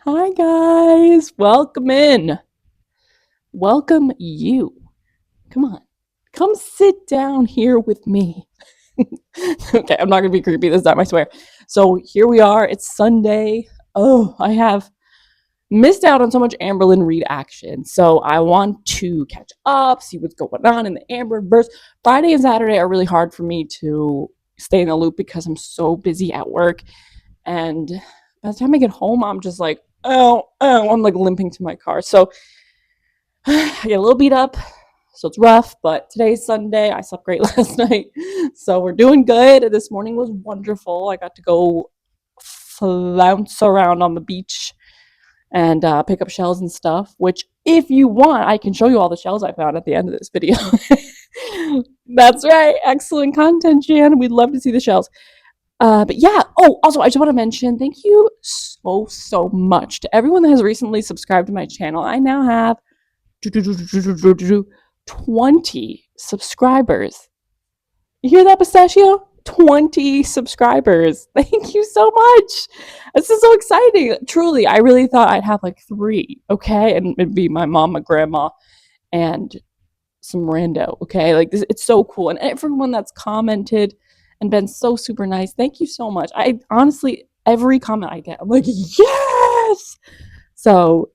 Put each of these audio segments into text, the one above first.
Hi, guys. Welcome in. Welcome you. Come on. Come sit down here with me. Okay, I'm not going to be creepy this time, I swear. So here we are. It's Sunday. Oh, I have missed out on so much Amberlynn Reid action. So I want to catch up, see what's going on in the Amberverse. Friday and Saturday are really hard for me to stay in the loop because I'm so busy at work. And by the time I get home, I'm just like, oh, I'm like limping to my car. So I get a little beat up, so it's rough, but today's Sunday. I slept great last night, so we're doing good. This morning was wonderful. I got to go flounce around on the beach and pick up shells and stuff, which if you want, I can show you all the shells I found at the end of this video. That's right. Excellent content, Jan. We'd love to see the shells. But yeah. Oh, also, I just want to mention thank you so much to everyone that has recently subscribed to my channel. I now have 20 subscribers. You hear that, Pistachio? 20 subscribers. Thank you so much. This is so exciting. Truly, I really thought I'd have like 3, okay? And it'd be my mom, my grandma, and some rando, okay? Like this, it's so cool. And everyone that's commented and been so super nice. Thank you so much. I honestly, every comment I get, I'm like, yes! So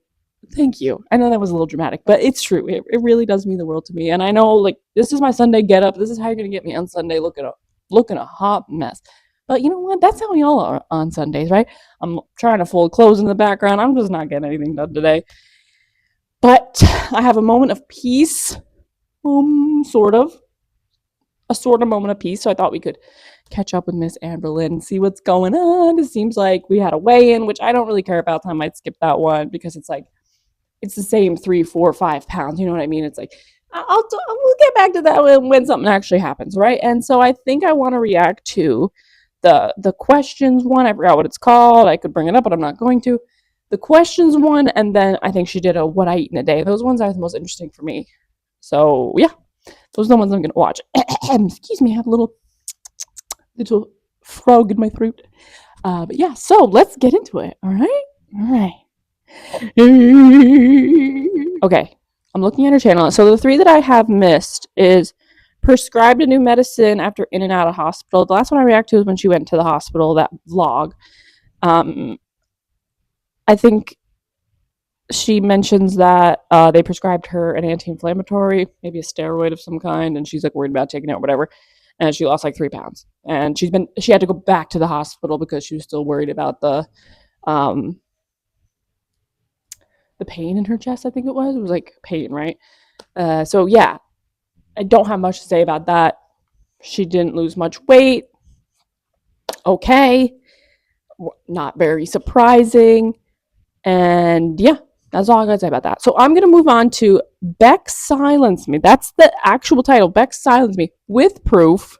thank you. I know that was a little dramatic, but it's true. It really does mean the world to me. And I know, like, this is my Sunday get up. This is how you're gonna get me on Sunday, looking a hot mess. But you know what? That's how we all are on Sundays, right? I'm trying to fold clothes in the background. I'm just not getting anything done today. But I have a moment of peace, sort of. A sort of moment of peace. So I thought we could catch up with Miss Amberlynn, see what's going on. It seems like we had a weigh-in, which I don't really care about. So I might skip that one because it's like it's the same 3, 4, 5 pounds. You know what I mean? It's like we'll get back to that when something actually happens, right? And so I think I want to react to the questions one. I forgot what it's called. I could bring it up, but I'm not going to. The questions one, and then I think she did a what I eat in a day. Those ones are the most interesting for me. So yeah, those are the ones I'm gonna watch. Excuse me, I have a little frog in my throat. But yeah, so let's get into it. All right. Okay, I'm looking at her channel. So the 3 that I have missed is prescribed a new medicine after in and out of hospital. The last one I reacted to was when she went to the hospital, that vlog. I think she mentions that they prescribed her an anti-inflammatory, maybe a steroid of some kind, and she's like worried about taking it or whatever. And she lost like 3 pounds. And she had to go back to the hospital because she was still worried about the pain in her chest. I think it was like pain, right? So yeah, I don't have much to say about that. She didn't lose much weight. Okay, not very surprising. And yeah, that's all I gotta say about that. So I'm gonna move on to Beck Silence Me. That's the actual title. Beck Silence Me with proof.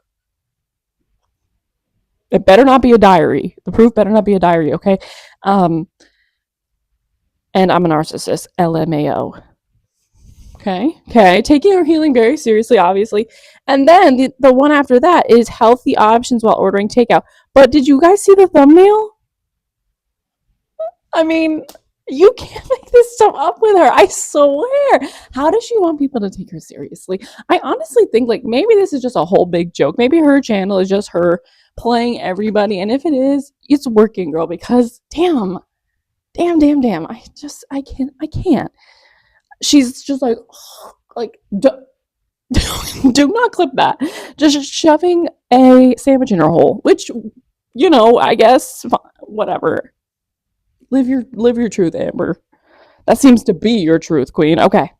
It better not be a diary. The proof better not be a diary, okay? And I'm a narcissist. LMAO. Okay. Taking her healing very seriously, obviously. And then the one after that is healthy options while ordering takeout. But did you guys see the thumbnail? I mean, you can't make this stuff up with her. I swear. How does she want people to take her seriously? I honestly think like maybe this is just a whole big joke. Maybe her channel is just her playing everybody. And if it is, it's working, girl, because damn. I can't. She's just like do not clip that. Just shoving a sandwich in her hole, which, I guess, whatever. Live your truth, Amber. That seems to be your truth, Queen. Okay.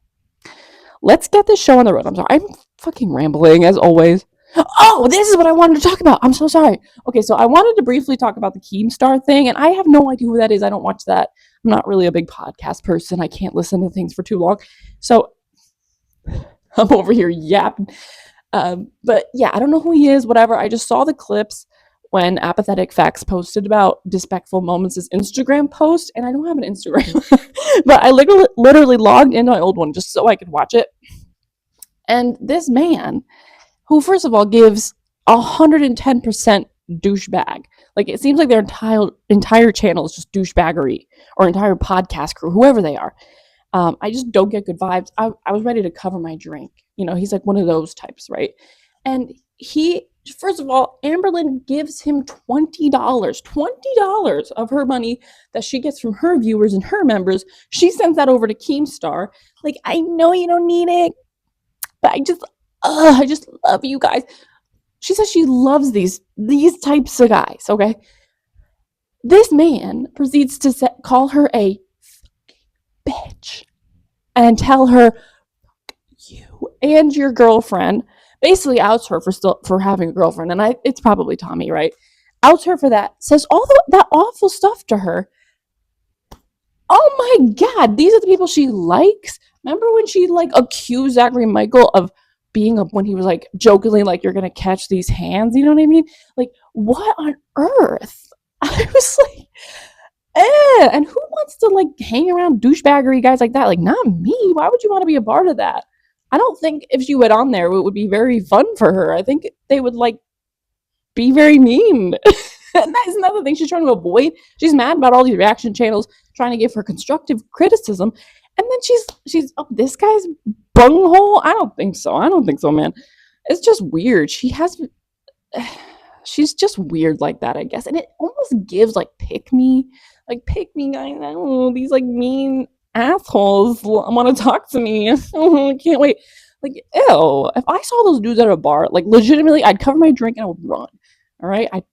Let's get this show on the road. I'm sorry. I'm fucking rambling, as always. Oh, this is what I wanted to talk about. I'm so sorry. Okay, so I wanted to briefly talk about the Keemstar thing, and I have no idea who that is. I don't watch that. I'm not really a big podcast person. I can't listen to things for too long. So I'm over here yapping. But yeah, I don't know who he is, whatever. I just saw the clips when Apathetic Facts posted about Despectful Moments' Instagram post, and I don't have an Instagram. But I literally logged into my old one just so I could watch it. And this man, who first of all gives 110% douchebag. Like, it seems like their entire channel is just douchebaggery, or entire podcast crew, whoever they are. I just don't get good vibes. I was ready to cover my drink. He's like one of those types, right? And first of all, Amberlynn gives him $20 of her money that she gets from her viewers and her members. She sends that over to Keemstar. Like, I know you don't need it, but I just love you guys. She says she loves these types of guys, okay? This man proceeds to call her a bitch and tell her, you and your girlfriend, basically outs her for having a girlfriend, and it's probably Tommy, right? Outs her for that, says all that awful stuff to her. Oh my God, these are the people she likes. Remember when she accused Zachary Michael of being when he was jokingly you're gonna catch these hands, you know what I mean? What on earth? I was like, and who wants to hang around douchebaggery guys like that? Not me. Why would you want to be a part of that? I don't think if she went on there, it would be very fun for her. I think they would be very mean. And that's another thing she's trying to avoid. She's mad about all these reaction channels trying to give her constructive criticism. And then she's up this guy's bunghole. I don't think so, man. It's just weird. She's just weird like that, I guess. And it almost gives pick me guys. Oh, these mean assholes want to talk to me. I can't wait. Ew. If I saw those dudes at a bar, legitimately, I'd cover my drink and I would run. All right. I'd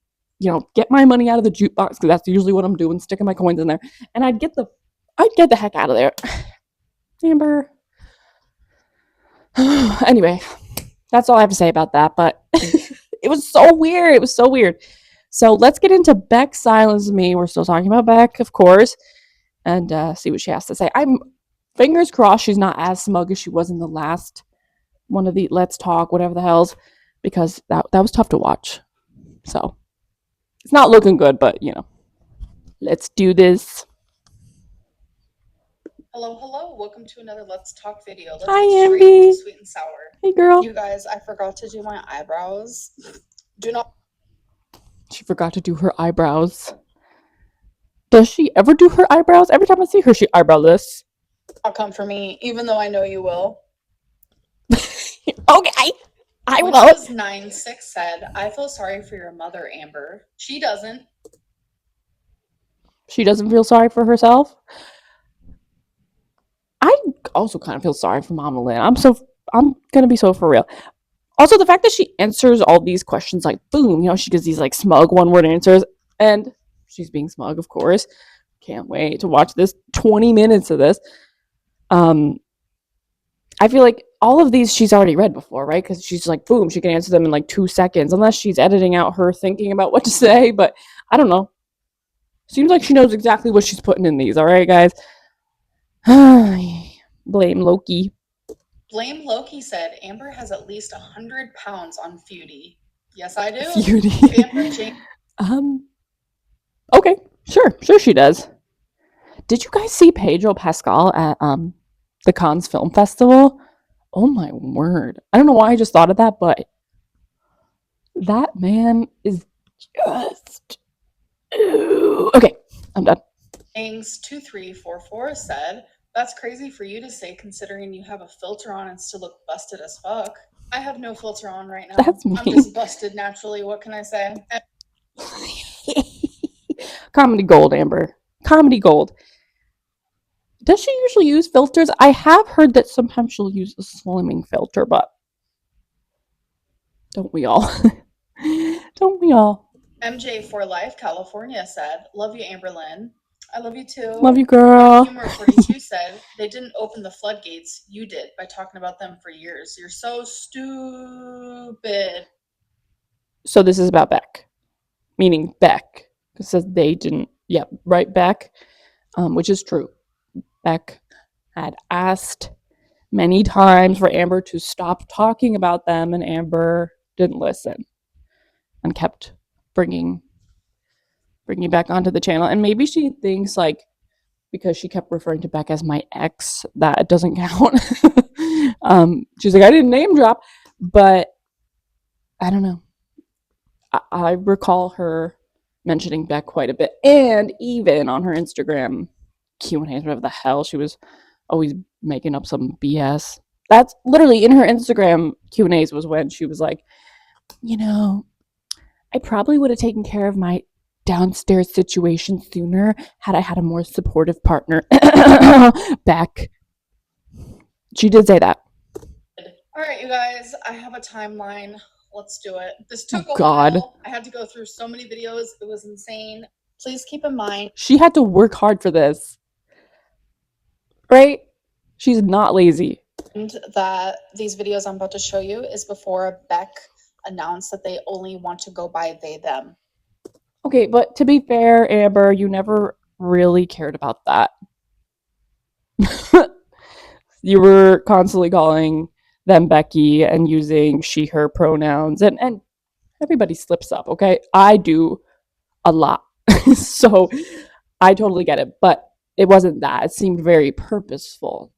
get my money out of the jukebox, because that's usually what I'm doing, sticking my coins in there, and I'd get the heck out of there. Amber. Anyway, that's all I have to say about that, but it was so weird. So let's get into Beck Silence Me. We're still talking about Beck, of course, and see what she has to say. I'm fingers crossed she's not as smug as she was in the last one of the Let's Talk, whatever the hell's, because that was tough to watch. So it's not looking good, but let's do this. Hello. Welcome to another Let's Talk video. Let's Hi, get straight Amby. into sweet and sour. Hey, girl. You guys, I forgot to do my eyebrows. She forgot to do her eyebrows. Does she ever do her eyebrows? Every time I see her, she eyebrowless. I'll come for me, even though I know you will. Okay. I When won't. 9-6 said, I feel sorry for your mother, Amber. She doesn't. She doesn't feel sorry for herself? I also kind of feel sorry for Mama Lynn. I'm gonna be so for real. Also, the fact that she answers all these questions boom, she gives these smug one-word answers, and she's being smug, of course. Can't wait to watch this 20 minutes of this. I feel like all of these she's already read before, right? Because she's boom, she can answer them in 2 seconds, unless she's editing out her thinking about what to say. But I don't know. Seems like she knows exactly what she's putting in these. All right, guys. Blame Loki. Blame Loki said, Amber has at least 100 pounds on Feudy. Yes, I do. Feudy. Okay, sure she does. Did you guys see Pedro Pascal at the Cannes Film Festival? Oh my word. I don't know why I just thought of that, but that man is just... Okay, I'm done. Bangs2344 said, that's crazy for you to say, considering you have a filter on and still look busted as fuck. I have no filter on right now. That's me. I'm just busted naturally. What can I say? Comedy gold, Amber. Comedy gold. Does she usually use filters? I have heard that sometimes she'll use a slimming filter, but don't we all? Don't we all? MJ for Life California said, love you, Amberlynn. I love you too. Love you, girl. Humor 42 said, they didn't open the floodgates. You did, by talking about them for years. You're so stupid. So this is about Beck. Meaning Beck. It says they didn't. Yeah, right, Beck. Which is true. Beck had asked many times for Amber to stop talking about them, and Amber didn't listen and kept bringing Beck onto the channel. And maybe she thinks because she kept referring to Beck as my ex, that it doesn't count. She's like, I didn't name drop, but I don't know. I recall her mentioning Beck quite a bit, and even on her Instagram Q&As, whatever the hell, she was always making up some BS. That's literally in her Instagram Q&As was when she was like, I probably would have taken care of my downstairs situation sooner had I had a more supportive partner. Beck. She did say that. All right, you guys, I have a timeline. Let's do it. This took a God. while. I had to go through so many videos. It was insane. Please keep in mind. She had to work hard for this. Right? She's not lazy. That these videos I'm about to show you is before Beck announced that they only want to go by they, them. Okay, but to be fair, Amber, you never really cared about that. You were constantly calling them Becky and using she, her pronouns, and everybody slips up, okay? I do a lot. So I totally get it, but it wasn't that. It seemed very purposeful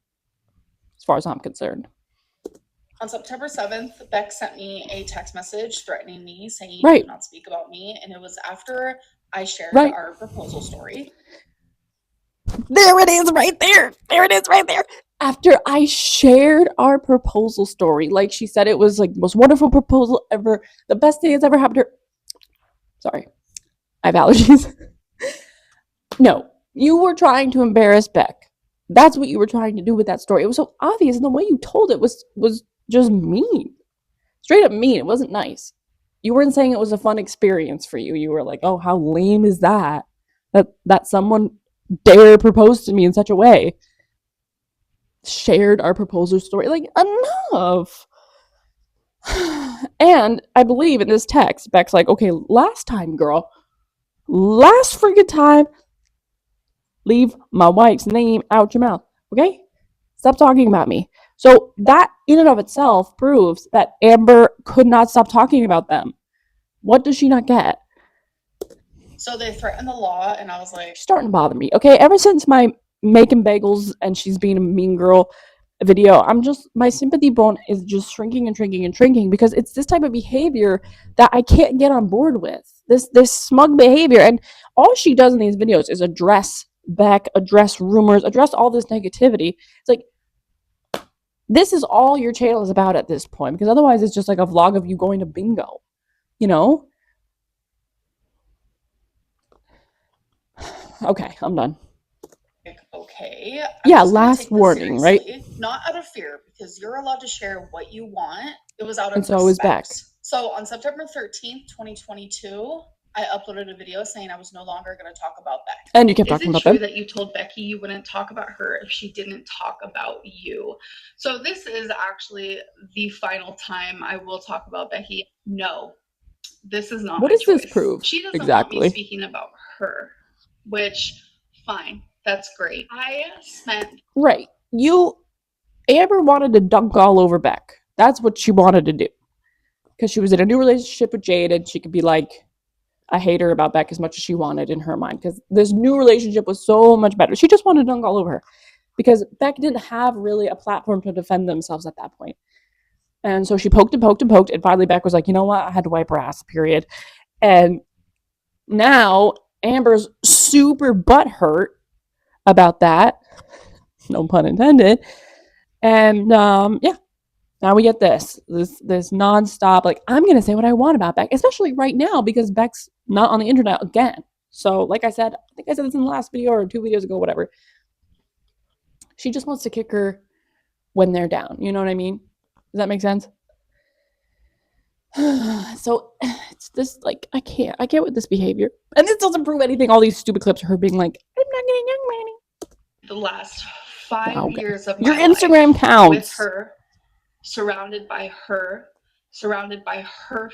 as far as I'm concerned. On September 7th, Beck sent me a text message threatening me, saying, Right. Do not speak about me. And it was after I shared Right. our proposal story. There it is right there. There it is right there. After I shared our proposal story, like she said, it was like the most wonderful proposal ever, the best thing that's ever happened to her. Sorry, I have allergies. No, you were trying to embarrass Beck. That's what you were trying to do with that story. It was so obvious, and the way you told it was just mean. Straight up mean. It wasn't nice. You weren't saying it was a fun experience for you. You were like, oh, how lame is that? That someone dare propose to me in such a way. Shared our proposal story. Like, enough. And I believe in this text, Beck's like, okay, last time, girl. Last freaking time. Leave my wife's name out your mouth. Okay? Stop talking about me. So that in and of itself proves that Amber could not stop talking about them. What does she not get? So they threatened the law, and I was like, She's starting to bother me. Okay, ever since my making bagels and she's being a mean girl video, my sympathy bone is just shrinking and shrinking and shrinking because it's this type of behavior that I can't get on board with. This smug behavior, and all she does in these videos is address Beck, address rumors, address all this negativity. It's like, this is all your channel is about at this point, because otherwise it's just like a vlog of you going to bingo, Okay, I'm done. Okay. Yeah, last warning, right? Not out of fear, because you're allowed to share what you want. It was out of and so respect. Beck. So on September 13th, 2022, I uploaded a video saying I was no longer going to talk about Beck. And you kept talking about them. Is it true that you told Becky you wouldn't talk about her if she didn't talk about you? So this is actually the final time I will talk about Becky. No, this is not what my does choice. This prove? She doesn't exactly. want me speaking about her, which, fine, that's great. I spent... Right. Amber wanted to dunk all over Beck. That's what she wanted to do. Because she was in a new relationship with Jade, and she could be like, I hate her about Beck as much as she wanted in her mind. Because this new relationship was so much better. She just wanted to dunk all over her. Because Beck didn't have really a platform to defend themselves at that point. And so she poked and poked and poked, and finally Beck was like, you know what? I had to wipe her ass, period. And now Amber's super butthurt about that. No pun intended. And yeah, now we get this nonstop, like, I'm gonna say what I want about Beck, especially right now because Beck's not on the internet again. So like I said, I think I said this in the last video or 2 videos ago, whatever. She just wants to kick her when they're down. You know what I mean? Does that make sense? So it's this, like, I can't with this behavior. And this doesn't prove anything. All these stupid clips of her being like, I'm not getting young money. The last 5 years of my Your Instagram life counts. With her, surrounded by her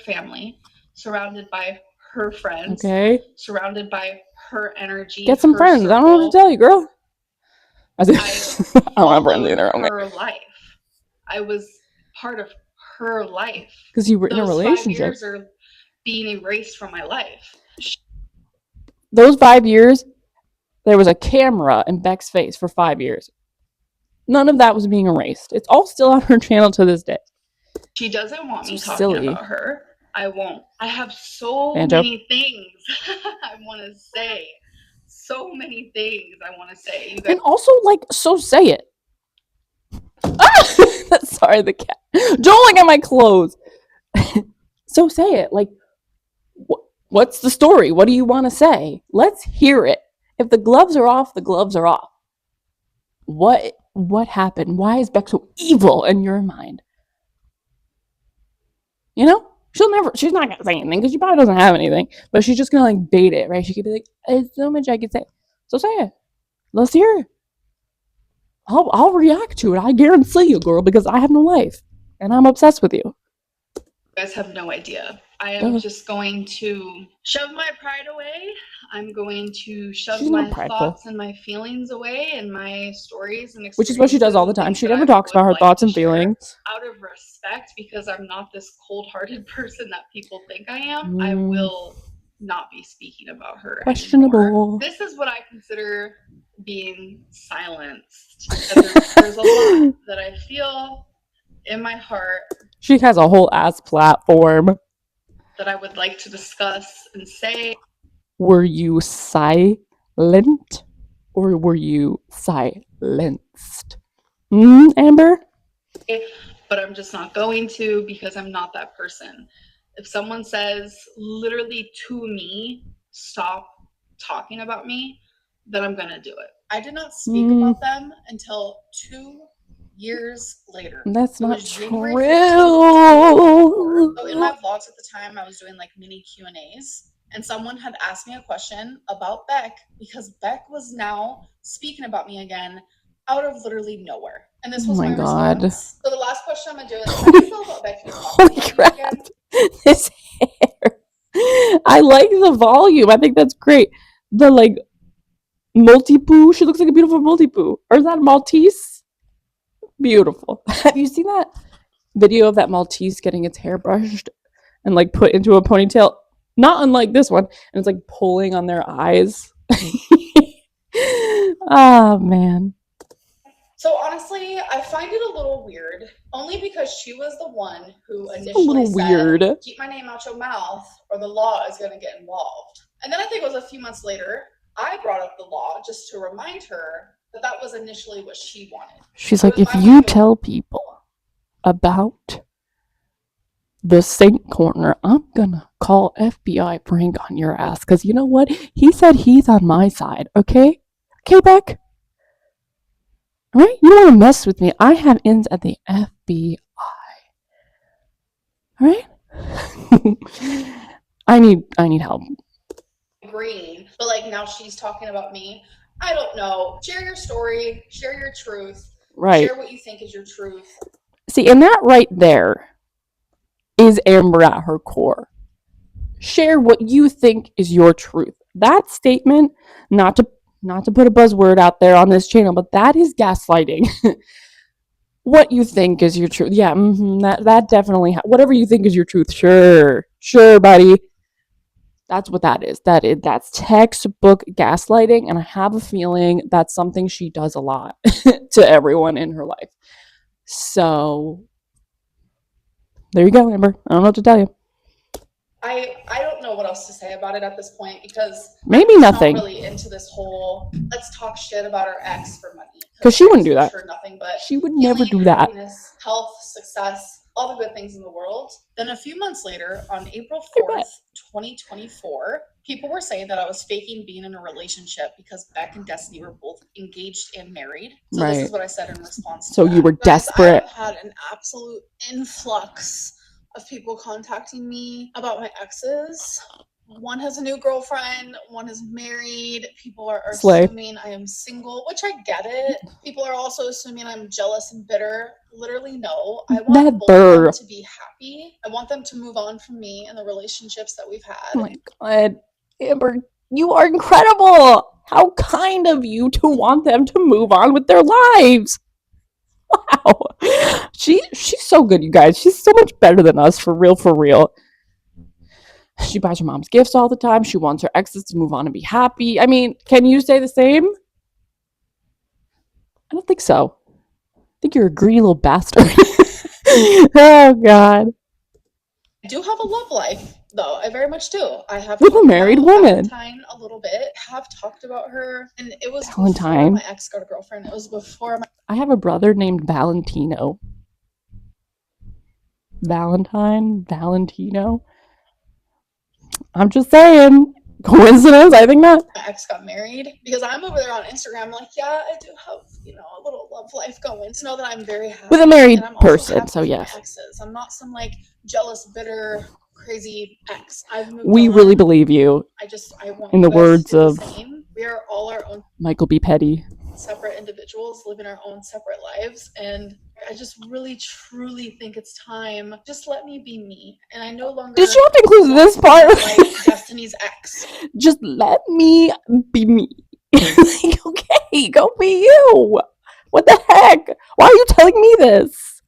family, surrounded by her friends, okay, surrounded by her energy. Get some friends. Circle. I don't know what to tell you, girl. I don't have friends either. Her life. I was part of her life. Because you were in a relationship. 5 years are being erased from my life. Those 5 years, there was a camera in Beck's face for 5 years. None of that was being erased. It's all still on her channel to this day. She doesn't want me talking about her. I won't. I have so Banjo. many things I want to say. So many things I want to say. You guys. And also, like, so say it. Ah! Sorry, the cat. Don't look at my clothes. So say it. Like, what's the story? What do you want to say? Let's hear it. If the gloves are off, the gloves are off. What happened? Why is Beck so evil in your mind? You know? She's not gonna say anything because she probably doesn't have anything, but she's just gonna like bait it, right? She could be like, there's so much I could say. So say it. Let's hear it. I'll react to it. I guarantee you, girl, because I have no life and I'm obsessed with you. You guys have no idea. I am just going to shove my pride away. I'm going to shove my thoughts and my feelings away and my stories and experiences. Which is what she does all the time. She never talks about her thoughts and feelings. Out of respect, because I'm not this cold-hearted person that people think I am, I will not be speaking about her questionable anymore. This is what I consider being silenced. And there's a lot that I feel in my heart. She has a whole ass platform that I would like to discuss and say. Were you silent or were you silenced? Amber? But I'm just not going to because I'm not that person. If someone says literally to me, stop talking about me, then I'm going to do it. I did not speak about them until 2 years later. That's not true. So in my vlogs at the time, I was doing like mini Q&As, and someone had asked me a question about Beck because Beck was now speaking about me again out of literally nowhere. And this was my response. So the last question I'm gonna do is, how do you feel about Becky talking about you again? This hair. I like the volume. I think that's great. The like multi-poo. She looks like a beautiful multi-poo. Or is that a Maltese? Beautiful. Have you seen that video of that Maltese getting its hair brushed and like put into a ponytail? Not unlike this one. And it's like pulling on their eyes. Oh man. So honestly, I find it a little weird, only because she was the one who initially said, keep my name out your mouth or the law is going to get involved. And then I think it was a few months later, I brought up the law just to remind her that that was initially what she wanted. She's like, if you tell people about the Saint Corner, I'm gonna call FBI prank on your ass. Because you know what? He said he's on my side, okay? Okay, Beck? Alright? You don't want to mess with me. I have ins at the FBI. Alright? I need help. Green, but like now she's talking about me. I don't know. Share your story. Share your truth. Right. Share what you think is your truth. See, and that right there is Amber at her core. Share what you think is your truth. That statement, not to put a buzzword out there on this channel, but that is gaslighting. What you think is your truth. Yeah, that definitely, whatever you think is your truth. Sure, buddy. That's what that is. That's textbook gaslighting, and I have a feeling that's something she does a lot to everyone in her life. So, there you go, Amber. I don't know what to tell you. I don't know what else to say about it at this point because maybe I'm nothing. Not really into this whole let's talk shit about our ex for money. Because she wouldn't do that. Sure, nothing but she would never do that. Health, success, all the good things in the world. Then a few months later, on April 4th, 2024, people were saying that I was faking being in a relationship because Beck and Destiny were both engaged and married. So this is what I said in response to that. So you were desperate. I've had an absolute influx of people contacting me about my exes. One has a new girlfriend, one is married. People are assuming I am single, which I get it. People are also assuming I'm jealous and bitter. Literally, no. I want both of them to be happy. I want them to move on from me and the relationships that we've had. Oh my God. Amber, you are incredible. How kind of you to want them to move on with their lives. Wow. She's so good, you guys. She's so much better than us, for real. She buys her mom's gifts all the time. She wants her exes to move on and be happy. I mean, can you say the same? I don't think so. I think you're a greedy little bastard. Oh, God. do have a love life, though. I very much do. I have with a married woman. Valentine a little bit. Have talked about her, and it was Valentine. before my ex got a girlfriend. It was before I have a brother named Valentino. Valentino. I'm just saying. Coincidence? I think not. My ex got married, because I'm over there on Instagram like, yeah, I do have, a little love life going. To know that I'm very happy with a married and I'm also person, happy so with yes. my exes. I'm not some jealous, bitter, crazy ex. I've moved we on. really believe you. I want in the words of the same. We are all our own Michael B. Petty. Separate individuals living our own separate lives, and I just really truly think it's time. Just let me be me, and I no longer. Did you have to include this part? Like Destiny's ex. Just let me be me. Okay, go be you. What the heck? Why are you telling me this?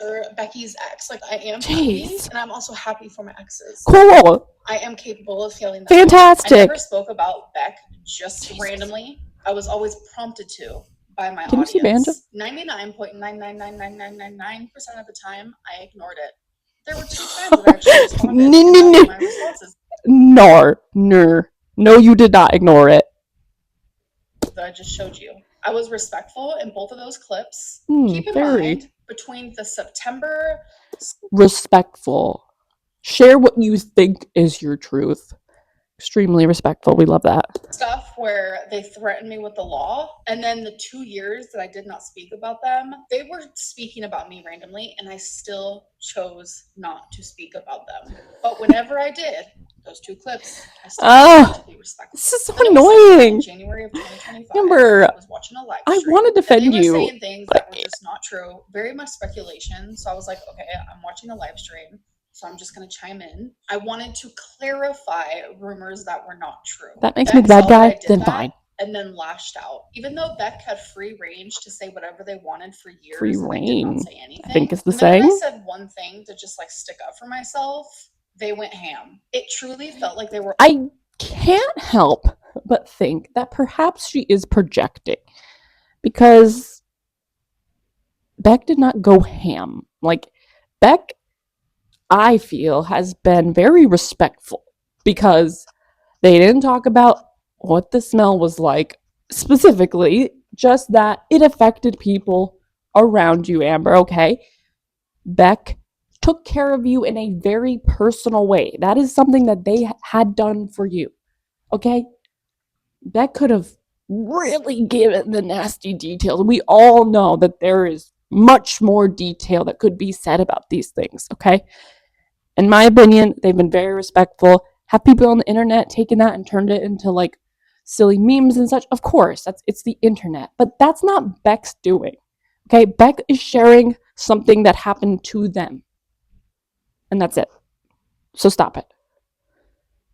Or Becky's ex. Like, I am happy, and I'm also happy for my exes. Cool. I am capable of feeling that. Fantastic. I never spoke about Beck just randomly. I was always prompted to by my audience. You see Banjo? 99.99999% of the time, I ignored it. There were 2 times that I actually responded to my responses. No, you did not ignore it. That I just showed you. I was respectful in both of those clips. Keep in mind, between the September... Respectful. Share what you think is your truth. Extremely respectful. We love that. Stuff where they threatened me with the law, and then the 2 years that I did not speak about them, they were speaking about me randomly, and I still chose not to speak about them. But whenever I did, those 2 clips, I still wanted to be respectful. This is so annoying. In January of 2025, Amber, I was watching a live stream. I want to defend and they you. Were saying things that were just not true, very much speculation. So I was like, okay, I'm watching a live stream, so I'm just going to chime in. I wanted to clarify rumors that were not true. That makes me the bad guy, then fine. And then lashed out. Even though Beck had free range to say whatever they wanted for years, free reign. Did not say anything. I think it's the same. I said one thing to just stick up for myself, they went ham. It truly felt like they were... I can't help but think that perhaps she is projecting, because Beck did not go ham. Beck, I feel, has been very respectful, because they didn't talk about what the smell was like specifically, just that it affected people around you, Amber, okay? Beck took care of you in a very personal way. That is something that they had done for you, okay? Beck could have really given the nasty details. We all know that there is much more detail that could be said about these things, okay? In my opinion, they've been very respectful. Have people on the internet taken that and turned it into silly memes and such? Of course, it's the internet, but that's not Beck's doing. Okay, Beck is sharing something that happened to them, and that's it. So stop it.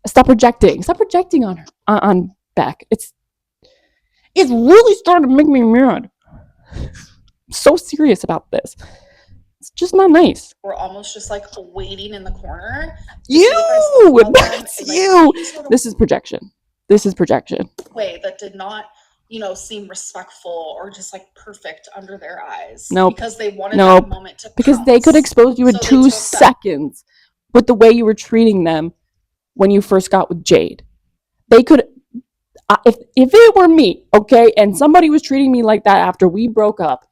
Stop projecting. Stop projecting on her, on Beck. It's really starting to make me mad. I'm so serious about this. It's just not nice. We're almost just waiting in the corner. That's you. This is projection. Way that did not, seem respectful or just perfect under their eyes. Nope. Because they wanted that moment to because pounce. They could expose you in 2 seconds with the way you were treating them when you first got with Jade. They could, if it were me, okay, and somebody was treating me like that after we broke up,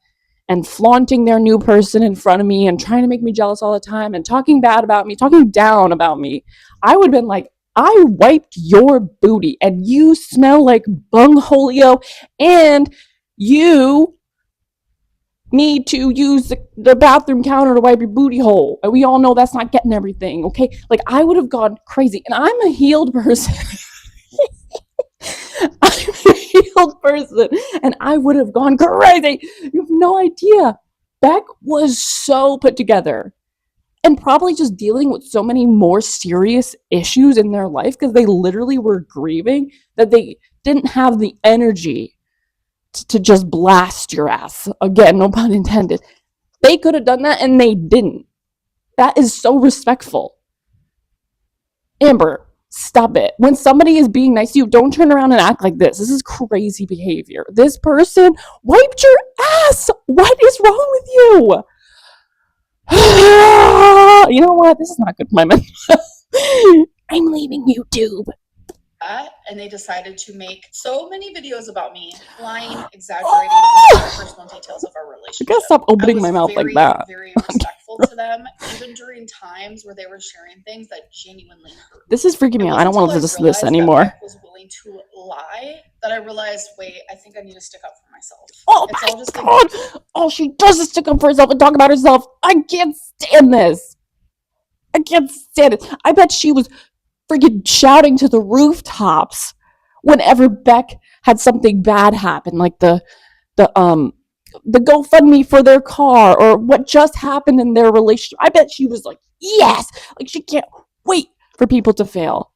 and flaunting their new person in front of me and trying to make me jealous all the time and talking bad about me, talking down about me, I would have been like, I wiped your booty and you smell like bungholio and you need to use the bathroom counter to wipe your booty hole. And we all know that's not getting everything, okay? I would have gone crazy. And I'm a healed person. And I would have gone crazy. You have no idea. Beck was so put together and probably just dealing with so many more serious issues in their life, because they literally were grieving, that they didn't have the energy to just blast your ass. Again, no pun intended. They could have done that and they didn't. That is so respectful. Amber, stop it. When somebody is being nice to you, don't turn around and act like this. This is crazy behavior. This person wiped your ass. What is wrong with you? You know what? This is not good for my mental. I'm leaving YouTube. And they decided to make so many videos about me, lying, exaggerating the personal details of our relationship. I gotta stop opening my mouth like that. Very respectful to them, even during times where they were sharing things that genuinely hurt. This is freaking me out. I don't want to listen to this anymore. Beck was willing to lie that I realized, wait, I think I need to stick up for myself. Oh it's all just God! All she does is stick up for herself and talk about herself. I can't stand this. I can't stand it. I bet she was freaking shouting to the rooftops whenever Beck had something bad happen, like the GoFundMe for their car or what just happened in their relationship. I bet she was like, yes, like she can't wait for people to fail.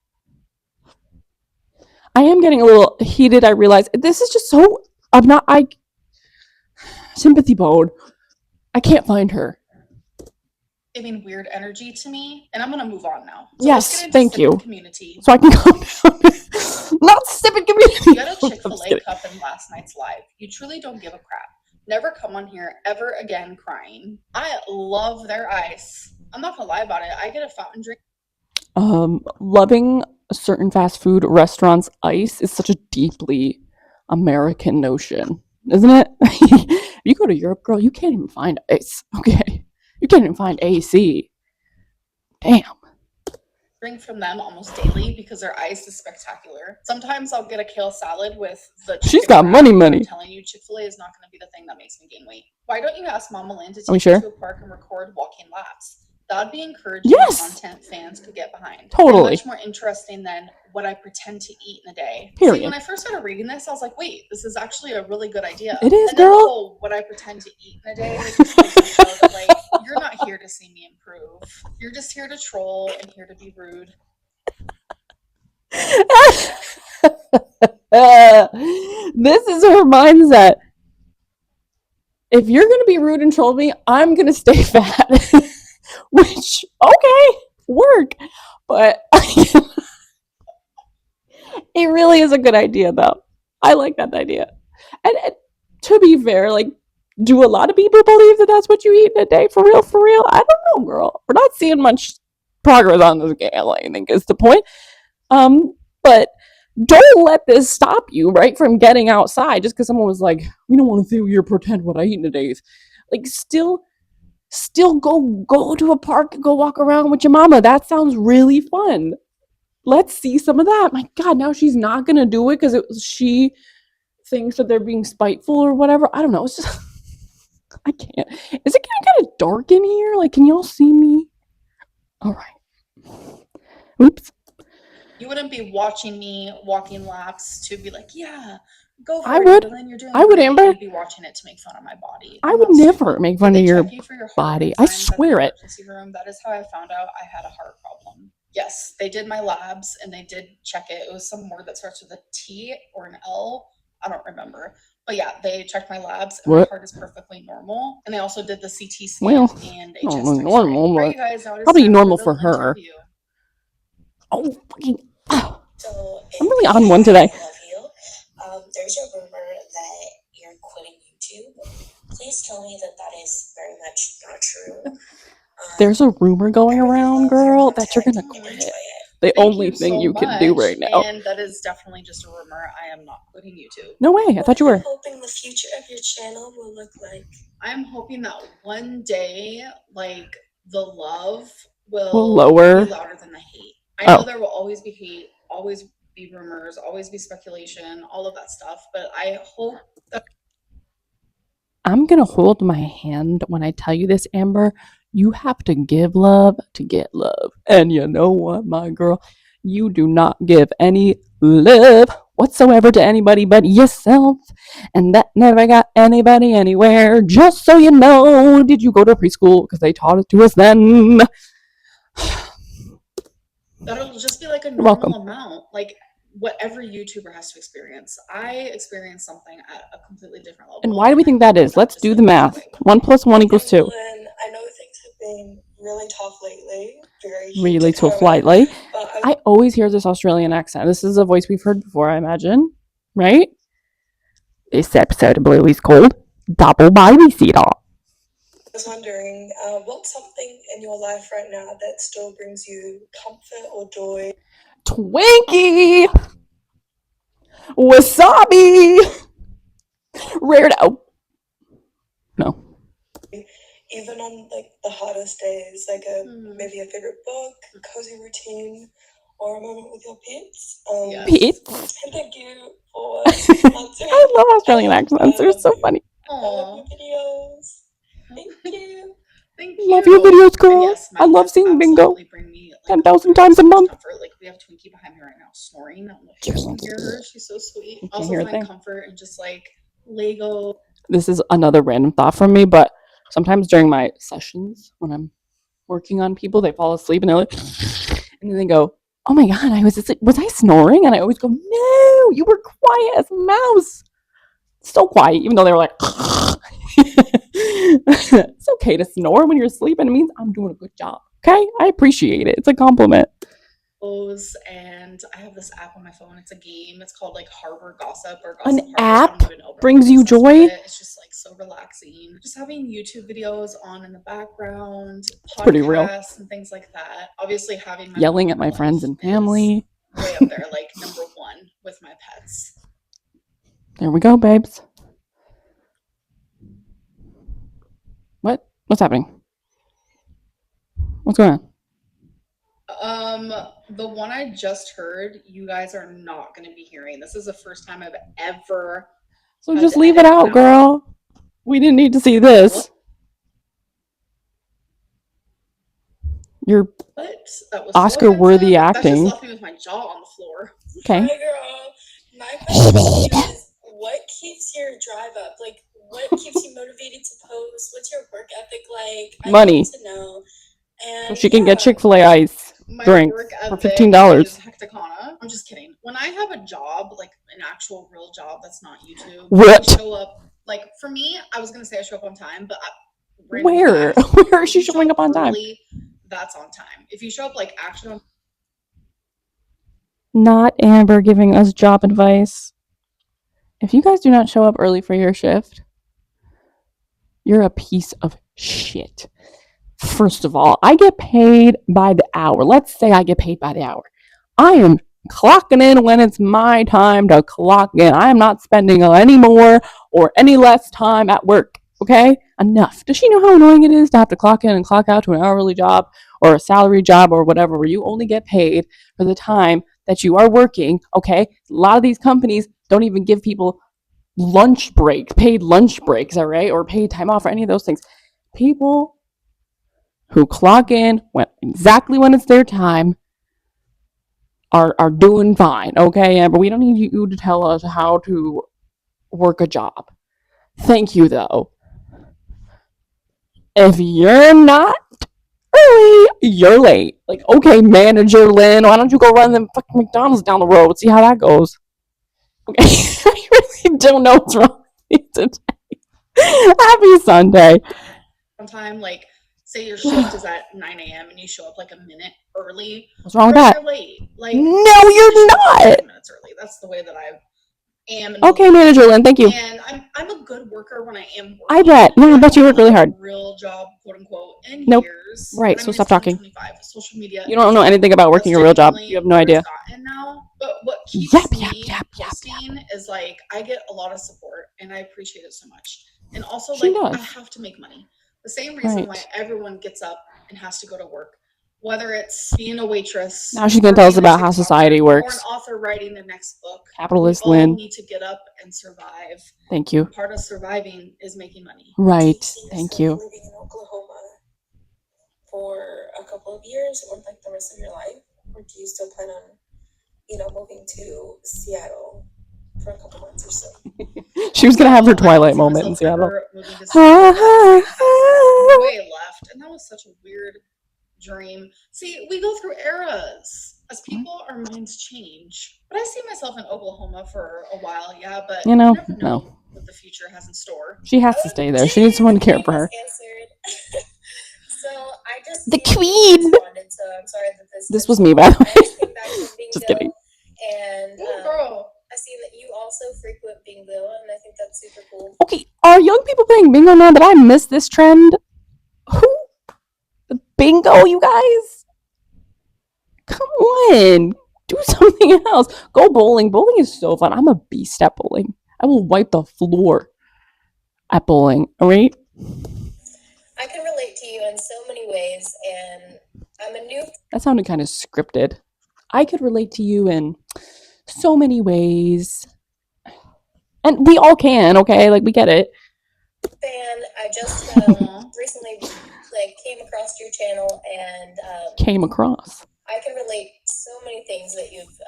I am getting a little heated. I realize this is just so sympathy bone. I can't find her. Giving weird energy to me, and I'm gonna move on now. So yes, thank you. Community. So I can calm down. Not stupid community. You got a Chick-fil-A cup in last night's live. You truly don't give a crap. Never come on here ever again crying. I love their ice. I'm not gonna lie about it. I get a fountain drink. Loving a certain fast food restaurant's ice is such a deeply American notion, isn't it? If you go to Europe, girl, you can't even find ice. Okay. You can't even find AC. Damn. Drink from them almost daily because their ice is spectacular. Sometimes I'll get a kale salad with the chicken. She's got money. I'm telling you, Chick-fil-A is not going to be the thing that makes me gain weight. Why don't you ask Mama Lynn to take you to a park and record walking laps? That'd be encouraging content fans could get behind. Totally. And much more interesting than what I pretend to eat in a day. Period. See, when I first started reading this, I was like, wait, this is actually a really good idea. It is, and girl. Then the whole what I pretend to eat in a day just goes to show that, like, you're not here to see me improve. You're just here to troll and here to be rude. This is her mindset. If you're going to be rude and troll me, I'm going to stay fat. Which, okay, work. But it really is a good idea, though. I like that idea. And to be fair, like, do a lot of people believe that that's what you eat in a day? For real, for real? I don't know, girl. We're not seeing much progress on the scale, I think is the point. But don't let this stop you, right, from getting outside just because someone was like, we don't want to see you pretend what I eat in a day. Like, still go to a park and go walk around with your mama. That sounds really fun. Let's see some of that. My God, now she's not going to do it because she thinks that they're being spiteful or whatever. I don't know. It's just, I can't. Is it getting kind of dark in here? Like, can y'all see me? All right. Oops. You wouldn't be watching me walking laps to be like, yeah, go for I it, would. Amberlynn, you're doing I would, great. Amber. You'd be watching it to make fun of my body. I would never make fun of your body. I swear it. Room. That is how I found out I had a heart problem. Yes, they did my labs and they did check it. It was some word that starts with a T or an L. I don't remember. But yeah, they checked my labs and my heart is perfectly normal. And they also did the CT scan and a chest X-ray. Normal, but you guys probably normal for her. Interview. Oh, fucking. Oh. So I'm really on one today. There's a rumor that you're quitting YouTube. Please tell me that that is very much not true. There's a rumor going around, girl, that you're gonna quit. The only thing you can do right now. And that is definitely just a rumor. I am not quitting YouTube. No way. I thought you were. Hoping the future of your channel will look like. I'm hoping that one day, like, the love will lower. Be louder than the hate. I know there will always be hate, always be rumors, always be speculation, all of that stuff. But I hope that. I'm going to hold my hand when I tell you this, Amber. You have to give love to get love. And you know what, my girl? You do not give any love whatsoever to anybody but yourself. And that never got anybody anywhere. Just so you know. Did you go to preschool? Because they taught it to us then. That'll just be like a normal amount. Like, what every YouTuber has to experience. I experienced something at a completely different level. And why do we think that is? Let's do the math. 1 + 1 = 2. I know things have been really tough lately. Really tough lately. I always hear this Australian accent. This is a voice we've heard before, I imagine. Right? This episode of Blue is called Double Babysitter. was wondering, what's something in your life right now that still brings you comfort or joy? Twinkie! Wasabi! Reid. Oh. No. Even on like the hardest days, like maybe a favorite book, cozy routine, or a moment with your pets. Yes. Pets. And thank you for answering. I love Australian accents. They're so funny. I love your videos. Thank you. Thank Love you. your videos, And girl. yes, I love does seeing Bingo absolutely bring me, like, 10,000 times a so much month. comfort. Like, we have Twinkie behind me right now snoring. I don't know if you guys can hear her. She's so sweet. You can't Also hear a find thing. comfort in just like Lego. This is another random thought from me, but sometimes during my sessions when I'm working on people, they fall asleep and they're like, and then they go, "Oh my god, was I snoring?" And I always go, "No, you were quiet as a mouse." So quiet, even though they were like, it's okay to snore when you're sleeping. It means I'm doing a good job. Okay, I appreciate it. It's a compliment. And I have this app on my phone. It's a game. It's called like Harbor Gossip or An Gossip Harbor. I don't app even know, but I'm brings you obsessed with joy? it. It's just like so relaxing. Just having YouTube videos on in the background, pretty real. podcasts and things like that. Obviously having my Yelling mom at my in my friends life and family. is way up there, like number one with my pets. There we go, babes. What's happening? What's going on? The one I just heard, you guys are not going to be hearing. This is the first time I've ever. So just leave it out, girl. We didn't need to see this. Your Oscar-worthy acting. That just left me with my jaw on the floor. Okay. Hi, girl. My question to you is, what keeps your drive up? Like, what keeps you motivated to post? What's your work ethic like? Money. I need to know. And So she can get Chick-fil-A ice drink for $15. Hecticana. I'm just kidding. When I have a job, like an actual real job that's not YouTube, What? I show up. Like for me, I was gonna say I show up on time, but where is she showing up on time? Early, that's on time. If you show up like actually, not Amber giving us job advice. If you guys do not show up early for your shift, you're a piece of shit. First of all, I get paid by the hour. Let's say I get paid by the hour. I am clocking in when it's my time to clock in. I am not spending any more or any less time at work. Okay? Enough. Does she know how annoying it is to have to clock in and clock out to an hourly job or a salary job or whatever where you only get paid for the time that you are working? Okay? A lot of these companies don't even give people paid lunch breaks, all right? Or paid time off or any of those things. People who clock in exactly when it's their time are doing fine, okay, Amber? We don't need you to tell us how to work a job. Thank you, though. If you're not early, you're late. Like, okay, Manager Lynn, why don't you go run them fucking McDonald's down the road? See how that goes. Okay, I really don't know what's wrong with me today. Happy Sunday. Sometime, like, say your shift is at 9 a.m. and you show up like a minute early. What's wrong with that? You're late. Like, no, you're not. 5 minutes early. That's the way that I am. Okay, Manager Lynn, thank you. And I'm a good worker when I am working. I bet. Yeah, I bet you work really hard. Real job, quote unquote, in nope. Years. Right, so stop talking. Social media. You don't know anything about working a real job. You have no idea. Now, but what keeps me posting is like I get a lot of support and I appreciate it so much. And also I have to make money. The same reason why everyone gets up and has to go to work. Whether it's being a waitress. Now she's going to tell us about how society works. Or an author writing their next book. Capitalist we Lynn. all need to get up and survive. Thank you. Part of surviving is making money. Right. Thank you. Living in Oklahoma for a couple of years or like the rest of your life? Or do you still plan on, moving to Seattle for a couple months or so? She was going to have her Twilight moment in Seattle. Way left. And that was such a weird dream. See, we go through eras. As people, our minds change. But I see myself in Oklahoma for a while, yeah, but you never know what the future has in store. She has to stay there. She needs someone to care for her. So I just the queen. So I'm sorry that this was me, by the way. Just kidding. And girl. I see that you also frequent bingo, and I think that's super cool. Okay, are young people playing bingo now? Did I miss this trend? Who? Bingo, you guys? Come on. Do something else. Go bowling. Bowling is so fun. I'm a beast at bowling. I will wipe the floor at bowling. All right? I can relate to you in so many ways, and I'm a new. That sounded kind of scripted. I could relate to you in so many ways. And we all can, okay? Like, we get it. Fan. I just recently came across your channel, and Came across. I can relate so many things that you've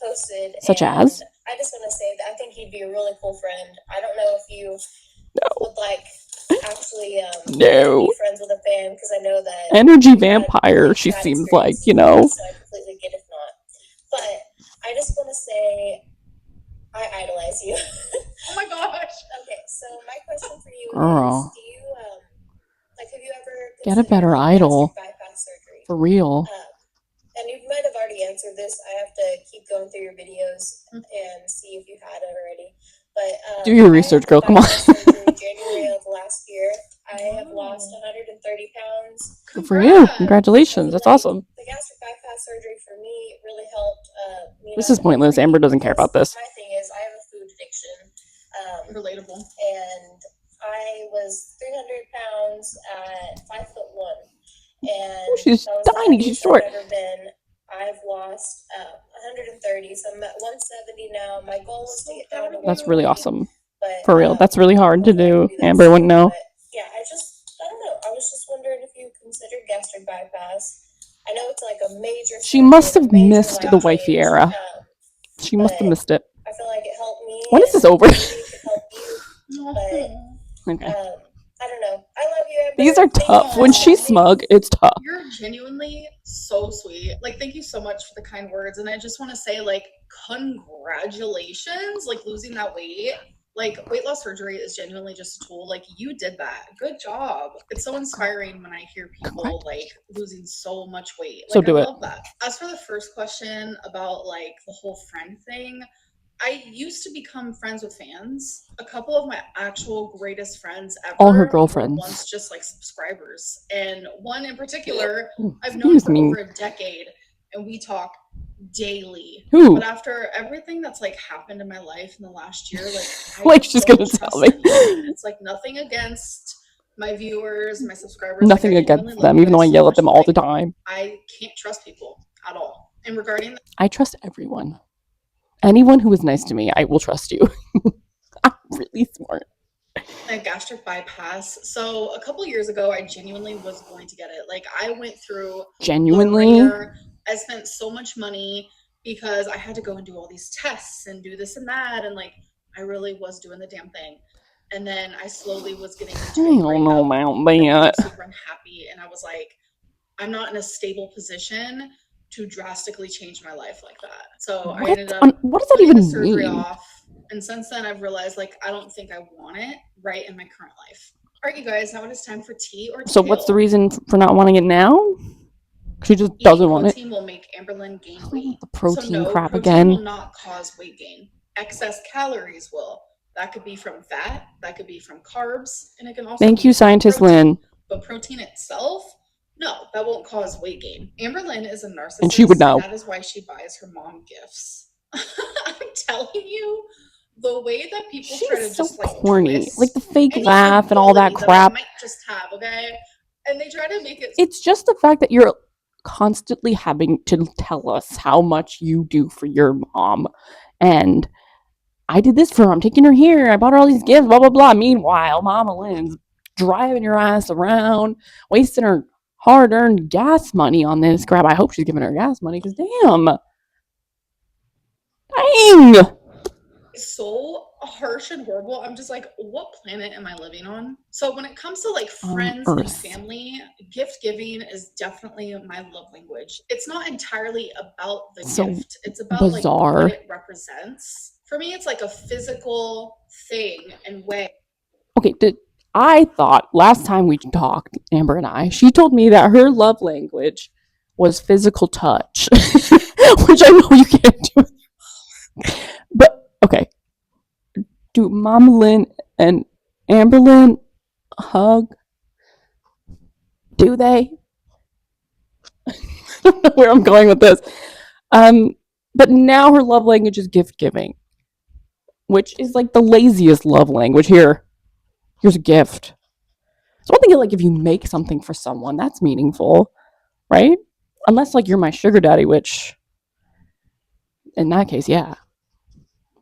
posted. Such and as? I just want to say that I think you'd be a really cool friend. I don't know if you would actually No. be friends with a fan, because I know that Energy vampire, she seems like, so I completely get if not. But I just want to say I idolize you. Oh my gosh. Okay, so my question for you Girl. is, do you have you ever Get a better idol. bypass surgery? For real. And you might have already answered this. I have to keep going through your videos and see if you had it already. But do your research, girl. Come on. surgery January of last year. I have lost 130 pounds. Good for you. Congratulations. That's awesome. The gastric bypass surgery for me really helped me. This is pointless. Amber doesn't care about this. My thing is, I have a food addiction. Relatable. And I was 300 pounds at 5'1". And she's tiny. She's short. I've lost 130, so I'm at 170 now. My goal is to get down to 140. That's really awesome. But, For real. That's really hard to do. Amber wouldn't know. But, yeah, I don't know. I was just wondering if you considered gastric bypass. I know it's like a major. She must have missed the wifey era. She must have missed it. I feel like it helped me. When is this over? Maybe it could help you. But, okay. I don't know. I love you, Amber. These are tough. When she's smug, it's tough. You're genuinely so sweet. Like, thank you so much for the kind words. And I just want to say, like, congratulations, like, losing that weight. Like, weight loss surgery is genuinely just a tool. Like, you did that. Good job. It's so inspiring when I hear people, like, losing so much weight. Like, So do I it. love that. As for the first question about, like, the whole friend thing, I used to become friends with fans. A couple of my actual greatest friends ever. All her girlfriends. Were once just like subscribers. And one in particular, Ooh, I've known for me. over a decade, and we talk daily. Who? But after everything that's like happened in my life in the last year, like I like she's gonna tell me. It's like nothing against my viewers, my subscribers. Nothing like, against them, even though I yell at them all the time. I can't trust people at all. And regarding I trust everyone. Anyone who is nice to me, I will trust you. I'm really smart. A gastric bypass. So a couple years ago, I genuinely was going to get it. Like, I went through genuinely. I spent so much money because I had to go and do all these tests and do this and that, and like I really was doing the damn thing. And then I slowly was getting into I don't know about that. Super unhappy, and I was like, I'm not in a stable position to drastically change my life like that. So I ended up what does that even mean? Off, and since then I've realized like I don't think I want it right in my current life. All right, you guys, now it is time for tea or So what's the reason for not wanting it now? She just doesn't want it. Protein will make Amberlynn gain weight. The protein crap protein again. Will not cause weight gain. Excess calories will. That could be from fat. That could be from carbs, and it can also. Thank you, Scientist Lynn. But protein itself. No, that won't cause weight gain. Amberlynn is a narcissist. And she would know. That is why she buys her mom gifts. I'm telling you, the way that people try to so just like corny, like the fake laugh and all that crap. I might just have, okay? And they try to make it. It's just the fact that you're constantly having to tell us how much you do for your mom, and I did this for her. I'm taking her here. I bought her all these gifts. Blah blah blah. Meanwhile, Mama Lynn's driving your ass around, wasting her hard-earned gas money on this crap. I hope she's giving her gas money, because dang, so harsh and horrible. I'm just like, what planet am I living on? So when it comes to like friends and family, gift giving is definitely my love language. It's not entirely about the gift. It's about bizarre. Like what it represents. For me, it's like a physical thing and way. Okay, I thought last time we talked, Amber and I, she told me that her love language was physical touch, which I know you can't do. But, okay. Do Mama Lynn and Amberlynn hug? Do they? I don't know where I'm going with this. But now her love language is gift giving, which is like the laziest love language. Here's a gift. So I'm thinking like if you make something for someone, that's meaningful, right? Unless like you're my sugar daddy, which in that case, yeah,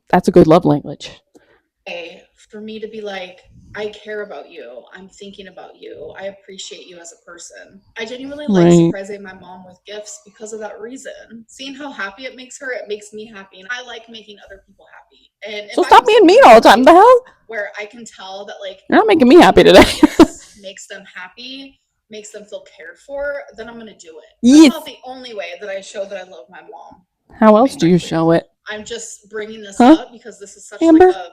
that's a good love language. For me to be like, I care about you. I'm thinking about you. I appreciate you as a person. I genuinely like surprising my mom with gifts because of that reason. Seeing how happy it makes her, it makes me happy. And I like making other people happy. And so stop being mean all the time. The hell? Where I can tell that like you're not making me happy today. makes them happy, makes them feel cared for, then I'm gonna do it. That's not the only way that I show that I love my mom. How else do you show it? I'm just bringing this up because this is such like a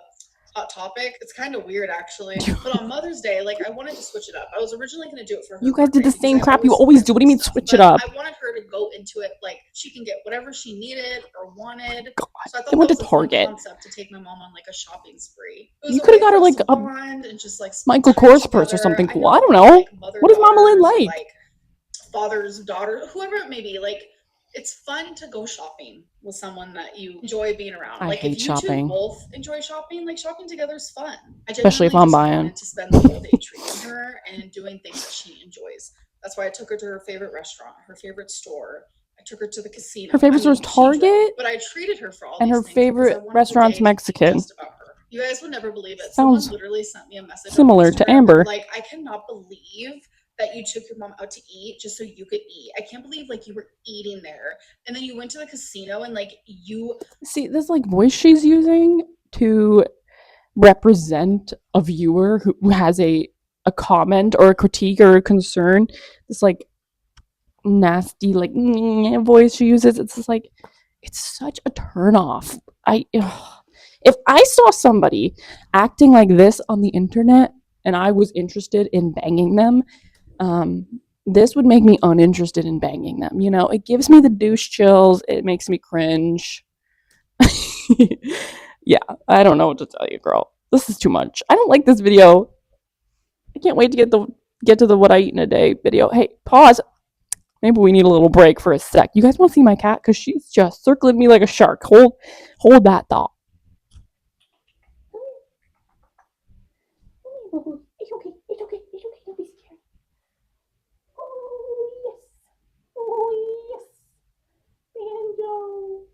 hot topic. It's kind of weird actually, but on Mother's Day, like I wanted to switch it up. I was originally going to do it for her. You guys did the same crap you always do. What do you mean switch it up? I wanted her to go into it like she can get whatever she needed or wanted. God, so I thought they went that to was Target. A fun concept to take my mom on like a shopping spree. You could have got her like a and just like Michael Kors purse or something cool. I don't know. Like, what is Amberlynn like? Father's daughter, whoever it may be, like. It's fun to go shopping with someone that you enjoy being around. I hate shopping. Two both enjoy shopping. Like shopping together is fun. Especially if I'm buying. To spend the whole day treating her and doing things that she enjoys. That's why I took her to her favorite restaurant, her favorite store. I took her to the casino. Her favorite store is Target. But I treated her for all. And her favorite restaurant's Mexican. You guys would never believe it. Sounds someone literally sent me a message. Similar to Amber. Like I cannot believe that you took your mom out to eat just so you could eat. I can't believe like you were eating there. And then you went to the casino and like you see this like voice she's using to represent a viewer who has a comment or a critique or a concern. This like nasty like voice she uses. It's just like it's such a turnoff. If I saw somebody acting like this on the internet and I was interested in banging them, this would make me uninterested in banging them. You know, it gives me the douche chills. It makes me cringe. Yeah, I don't know what to tell you, girl. This is too much. I don't like this video. I can't wait to get to the what I eat in a day video. Hey, pause. Maybe we need a little break for a sec. You guys want to see my cat? Because she's just circling me like a shark. Hold that thought. It's okay. It's okay. It's okay. Don't be scared. Oh, yes. Oh, yes. Banjo.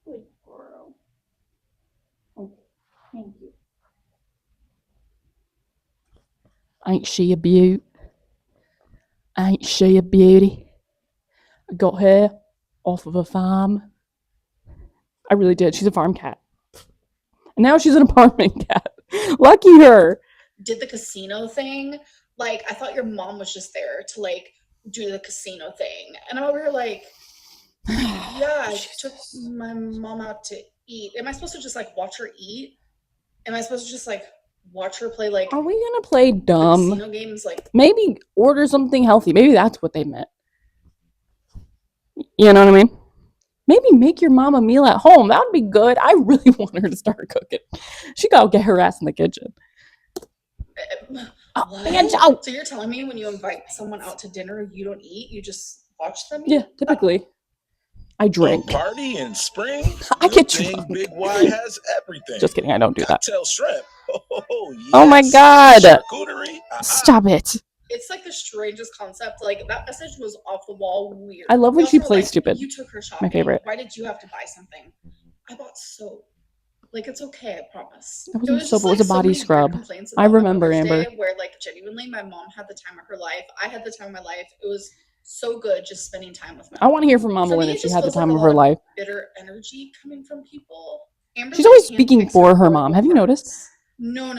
Good girl. Okay. Thank you. Ain't she a beaut? Ain't she a beauty? I got her off of a farm. I really did. She's a farm cat. And now she's an apartment cat. Lucky her. Did the casino thing. Like, I thought your mom was just there to, like, do the casino thing. And I'm over here like, yeah, I took my mom out to eat. Am I supposed to just, like, watch her eat? Am I supposed to just, like, watch her play, like... Are we gonna play dumb? Casino games, like... Maybe order something healthy. Maybe that's what they meant. You know what I mean? Maybe make your mom a meal at home. That would be good. I really want her to start cooking. She gotta get her ass in the kitchen. So you're telling me when you invite someone out to dinner, you don't eat, you just watch them eat? Yeah, typically. I drink. Party in spring? I get drunk. Big Y has everything. Just kidding, I don't do that. Cocktail shrimp. Oh, yes. Oh my god. Charcuterie. Stop it. It's like the strangest concept. Like, that message was off the wall weird. I love when she plays stupid. You took her shopping. My favorite. Why did you have to buy something? I bought soap. Like, it's okay, I promise. It wasn't soap, it was a body scrub. I remember, Amber. Where, like, genuinely, my mom had the time of her life. I had the time of my life. It was so good just spending time with my mom. I want to hear from Amberlynn if she had the time of her life. Bitter energy coming from people. She's always speaking for her mom. Have you noticed? No.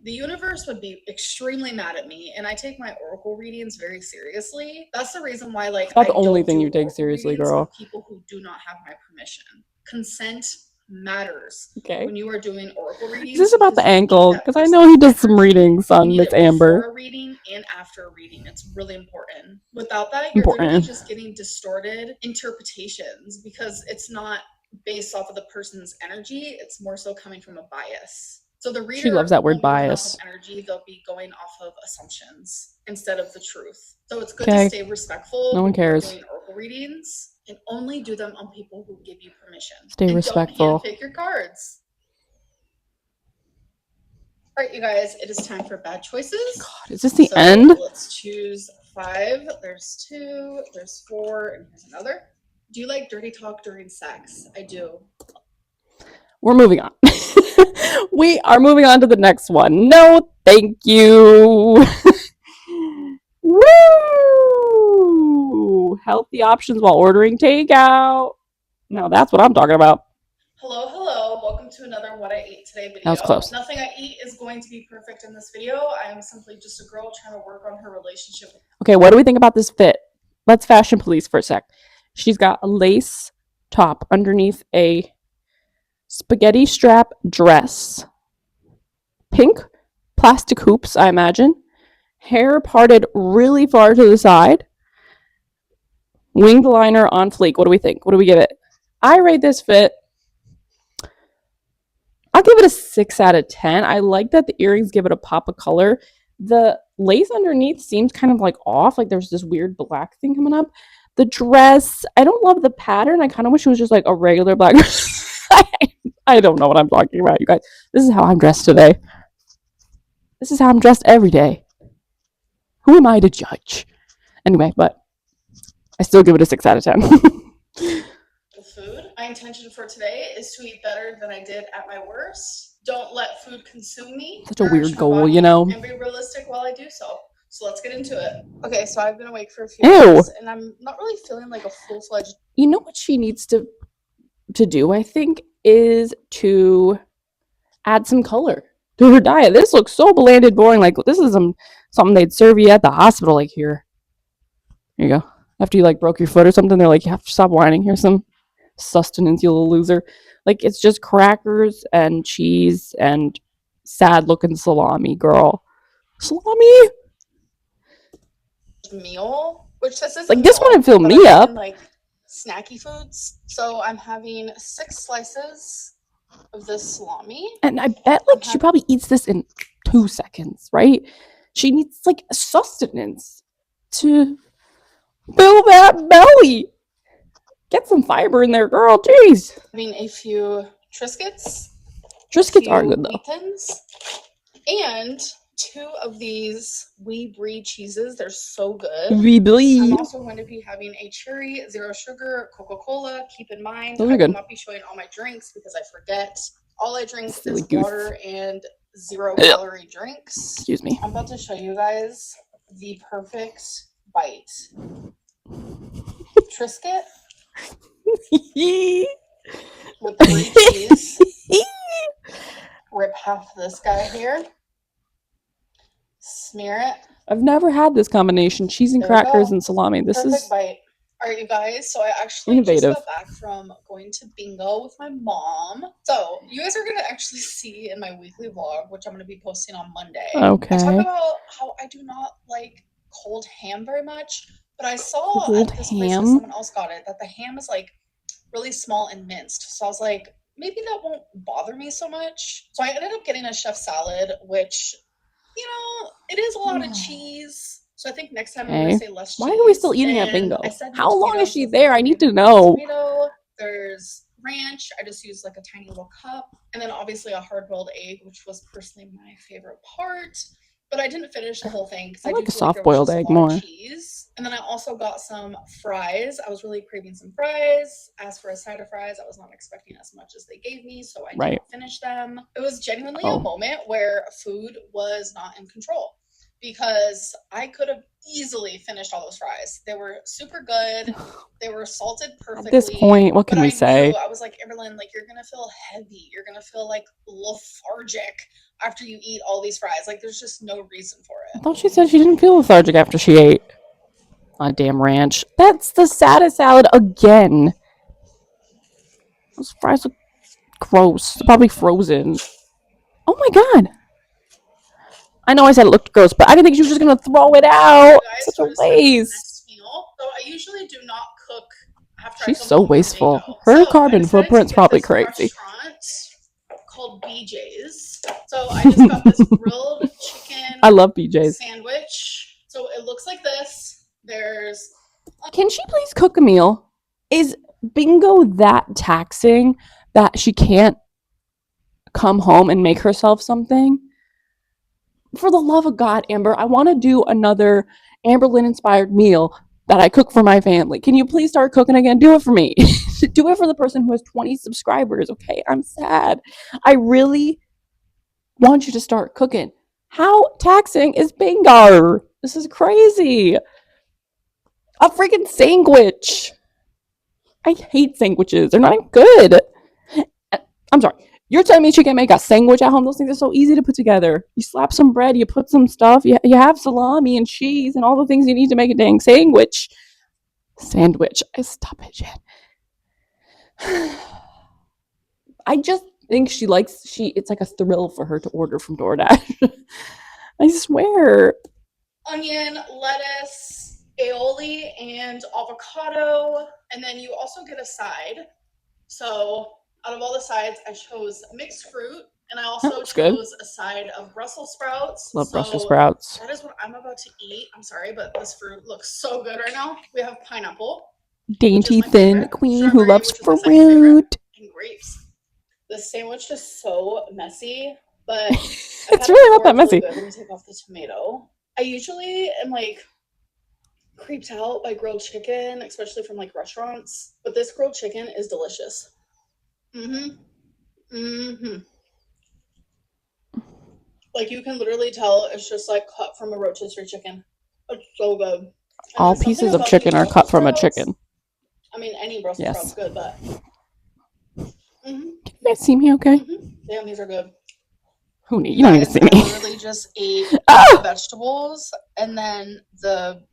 The universe would be extremely mad at me, and I take my oracle readings very seriously. That's the reason why, like, it's not the only thing you take seriously, girl. People who do not have my permission. Consent matters. Okay. When you are doing oracle readings. Is this about the ankle? Because I know he does some readings on Miss Amber. Before a reading and after a reading, it's really important. Without that, you're literally just getting distorted interpretations because it's not based off of the person's energy. It's more so coming from a bias. So the reader She loves that word won't be going off bias. of energy, they'll be going off of assumptions instead of the truth. So it's good Okay. to stay respectful No one when you're cares. doing oracle readings and only do them on people who give you permission. Stay and respectful. Don't handpick your cards. All right, you guys, it is time for bad choices. God, is this the So end? let's choose 5. There's 2, there's 4, and here's another. Do you like dirty talk during sex? I do. We're moving on. We are moving on to the next one. No, thank you. Woo! Healthy options while ordering takeout. Now that's what I'm talking about. Hello, hello. Welcome to another What I Ate Today video. That was close. Nothing I eat is going to be perfect in this video. I am simply just a girl trying to work on her relationship. Okay, what do we think about this fit? Let's fashion police for a sec. She's got a lace top underneath a spaghetti strap dress. Pink plastic hoops, I imagine. Hair parted really far to the side. Winged liner on fleek. What do we think? What do we give it? I rate this fit. I'll give it a 6 out of 10. I like that the earrings give it a pop of color. The lace underneath seems kind of like off. Like there's this weird black thing coming up. The dress, I don't love the pattern. I kind of wish it was just like a regular black dress. I don't know what I'm talking about, you guys. This is how I'm dressed today. This is how I'm dressed every day. Who am I to judge? Anyway, but I still give it a 6 out of 10. Food. My intention for today is to eat better than I did at my worst. Don't let food consume me. Such a weird goal, you know? And be realistic while I do so. So let's get into it. Okay, so I've been awake for a few days, and I'm not really feeling like a full-fledged... You know what she needs to do, I think, is to add some color to her diet. This looks so bland and boring. Like, this is something they'd serve you at the hospital. Like, here you go. After you, like, broke your foot or something, they're like, you have to stop whining. Here's some sustenance, you little loser. Like, it's just crackers and cheese and sad-looking salami, girl. Salami? Meal, which this is like this one would fill me up. Like snacky foods. So I'm having 6 slices of this salami, and I bet like she probably eats this in 2 seconds, right? She needs like sustenance to fill that belly. Get some fiber in there, girl. Jeez. Having a few Triscuits. Triscuits are good though. Wheatons, and 2 of these wee brie cheeses. They're so good. Wee brie. I'm also going to be having a cherry, 0 sugar Coca-Cola. Keep in mind, Those are I good. will not be showing all my drinks because I forget. All I drink Silly is goof. water and 0 calorie drinks. Excuse me. I'm about to show you guys the perfect bite. Triscuit with the brie cheese. Rip half of this guy here. Smear it. I've never had this combination: cheese and There we crackers go. and salami. This Perfect is bite. All right, you guys. So I actually innovative. just got back from going to bingo with my mom. So you guys are gonna actually see in my weekly vlog, which I'm gonna be posting on Monday. Okay. I talk about how I do not like cold ham very much, but I saw Cold at this place ham? where someone else got it that the ham is like really small and minced. So I was like, maybe that won't bother me so much. So I ended up getting a chef salad, which, you know, it is a lot of cheese. So I think next time I'm going to say less cheese. Why are we still eating at And bingo? I said How long is tomatoes she with there? I need to know. Tomato. There's ranch. I just used like a tiny little cup. And then obviously a hard-boiled egg, which was personally my favorite part. But I didn't finish the whole thing because I like do a feel like there was soft-boiled just a egg lot of more. cheese. And then I also got some fries. I was really craving some fries. As for a side of fries, I was not expecting as much as they gave me, so I did not finish them. It was genuinely a moment where food was not in control because I could have easily finished all those fries. They were super good. They were salted perfectly. At this point, what can we say? I was like, Amberlynn, like you're gonna feel heavy. You're gonna feel like lethargic after you eat all these fries. Like there's just no reason for it. I thought she said she didn't feel lethargic after she ate. Ah, damn ranch. That's the saddest salad again. Those fries look gross. They're probably frozen. Oh my god. I know I said it looked gross, but I didn't think she was just gonna throw it out. Such a waste. So I usually do not cook after She's I come so home from wasteful. bingo. Her So carbon I decided footprint's to get probably this crazy. restaurant called BJ's. So I just got this grilled chicken I love BJ's. sandwich. So it looks like this. There's... Can she please cook a meal? Is bingo that taxing that she can't come home and make herself something? For the love of God, Amber, I want to do another Amberlynn inspired meal that I cook for my family. Can you please start cooking again? Do it for me. Do it for the person who has 20 subscribers, okay? I'm sad. I really want you to start cooking. How taxing is bingo? This is crazy. A freaking sandwich. I hate sandwiches. They're not even good. I'm sorry. You're telling me she can make a sandwich at home? Those things are so easy to put together. You slap some bread, you put some stuff, you have salami and cheese and all the things you need to make a dang sandwich. Stop it, Jen. I just think it's like a thrill for her to order from DoorDash. I swear. Onion, lettuce, aioli, and avocado. And then you also get a side. So out of all the sides, I chose mixed fruit, and I also chose a side of Brussels sprouts. Love Brussels sprouts. That is what I'm about to eat. I'm sorry, but this fruit looks so good right now. We have pineapple. Dainty thin favorite. queen who loves fruit. And grapes. The sandwich is so messy, but it's really not that messy. Let me take off the tomato. I usually am like creeped out by grilled chicken, especially from like restaurants, but this grilled chicken is delicious. Like you can literally tell it's just like cut from a rotisserie chicken. It's so good. And all pieces of chicken are cut from a chicken. I mean, any Brussels sprouts good, but can you guys see me okay? Damn, these are good. You don't need to see me. I literally just ate the vegetables and then the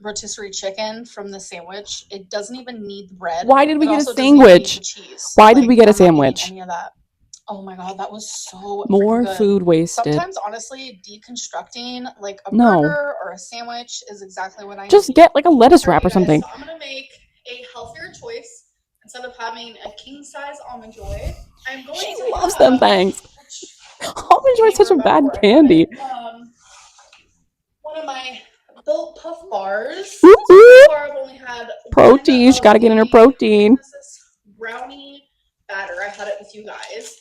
rotisserie chicken from the sandwich. It doesn't even need the bread. Why did we get a sandwich? Why did we get a sandwich? Any of that. Oh my god, that was so more good. Food wasted. Sometimes, honestly, deconstructing like a burger or a sandwich is exactly what I just need. Get like a lettuce wrap or something. So I'm gonna make a healthier choice. Instead of having a king-size Almond Joy, I'm going she to loves them things. Almond Joy is such a bad candy. One of my built puff bars. Ooh, so far I've only had protein. She gotta get in her protein. Brownie batter. I had it with you guys.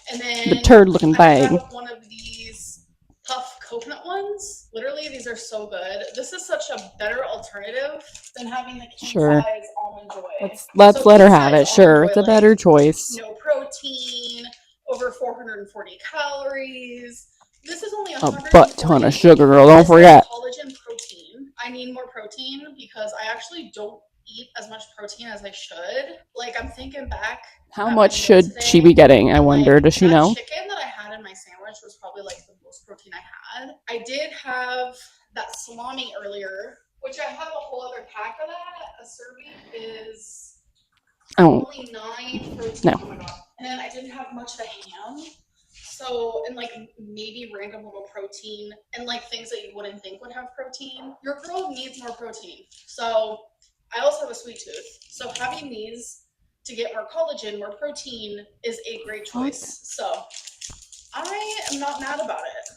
And then the turd-looking thing. One of these puff coconut ones. Literally, these are so good. This is such a better alternative than having the king-size Almond Joy. Let's let her have it. Sure, it's a better choice. No protein, over 440 calories. This is only a butt ton of sugar, girl. Don't forget. Collagen protein. I need more protein because I actually don't eat as much protein as I should. Like I'm thinking back. How much should she be getting? I wonder. Does she know? The chicken that I had in my sandwich was probably like the most protein I had. I did have that salami earlier, which I have a whole other pack of that. A serving is only 9 protein. No. Oh my god. And then I didn't have much of a ham. So, and like maybe random little protein and like things that you wouldn't think would have protein. Your girl needs more protein. So I also have a sweet tooth. So having these to get more collagen, more protein is a great choice. So I am not mad about it.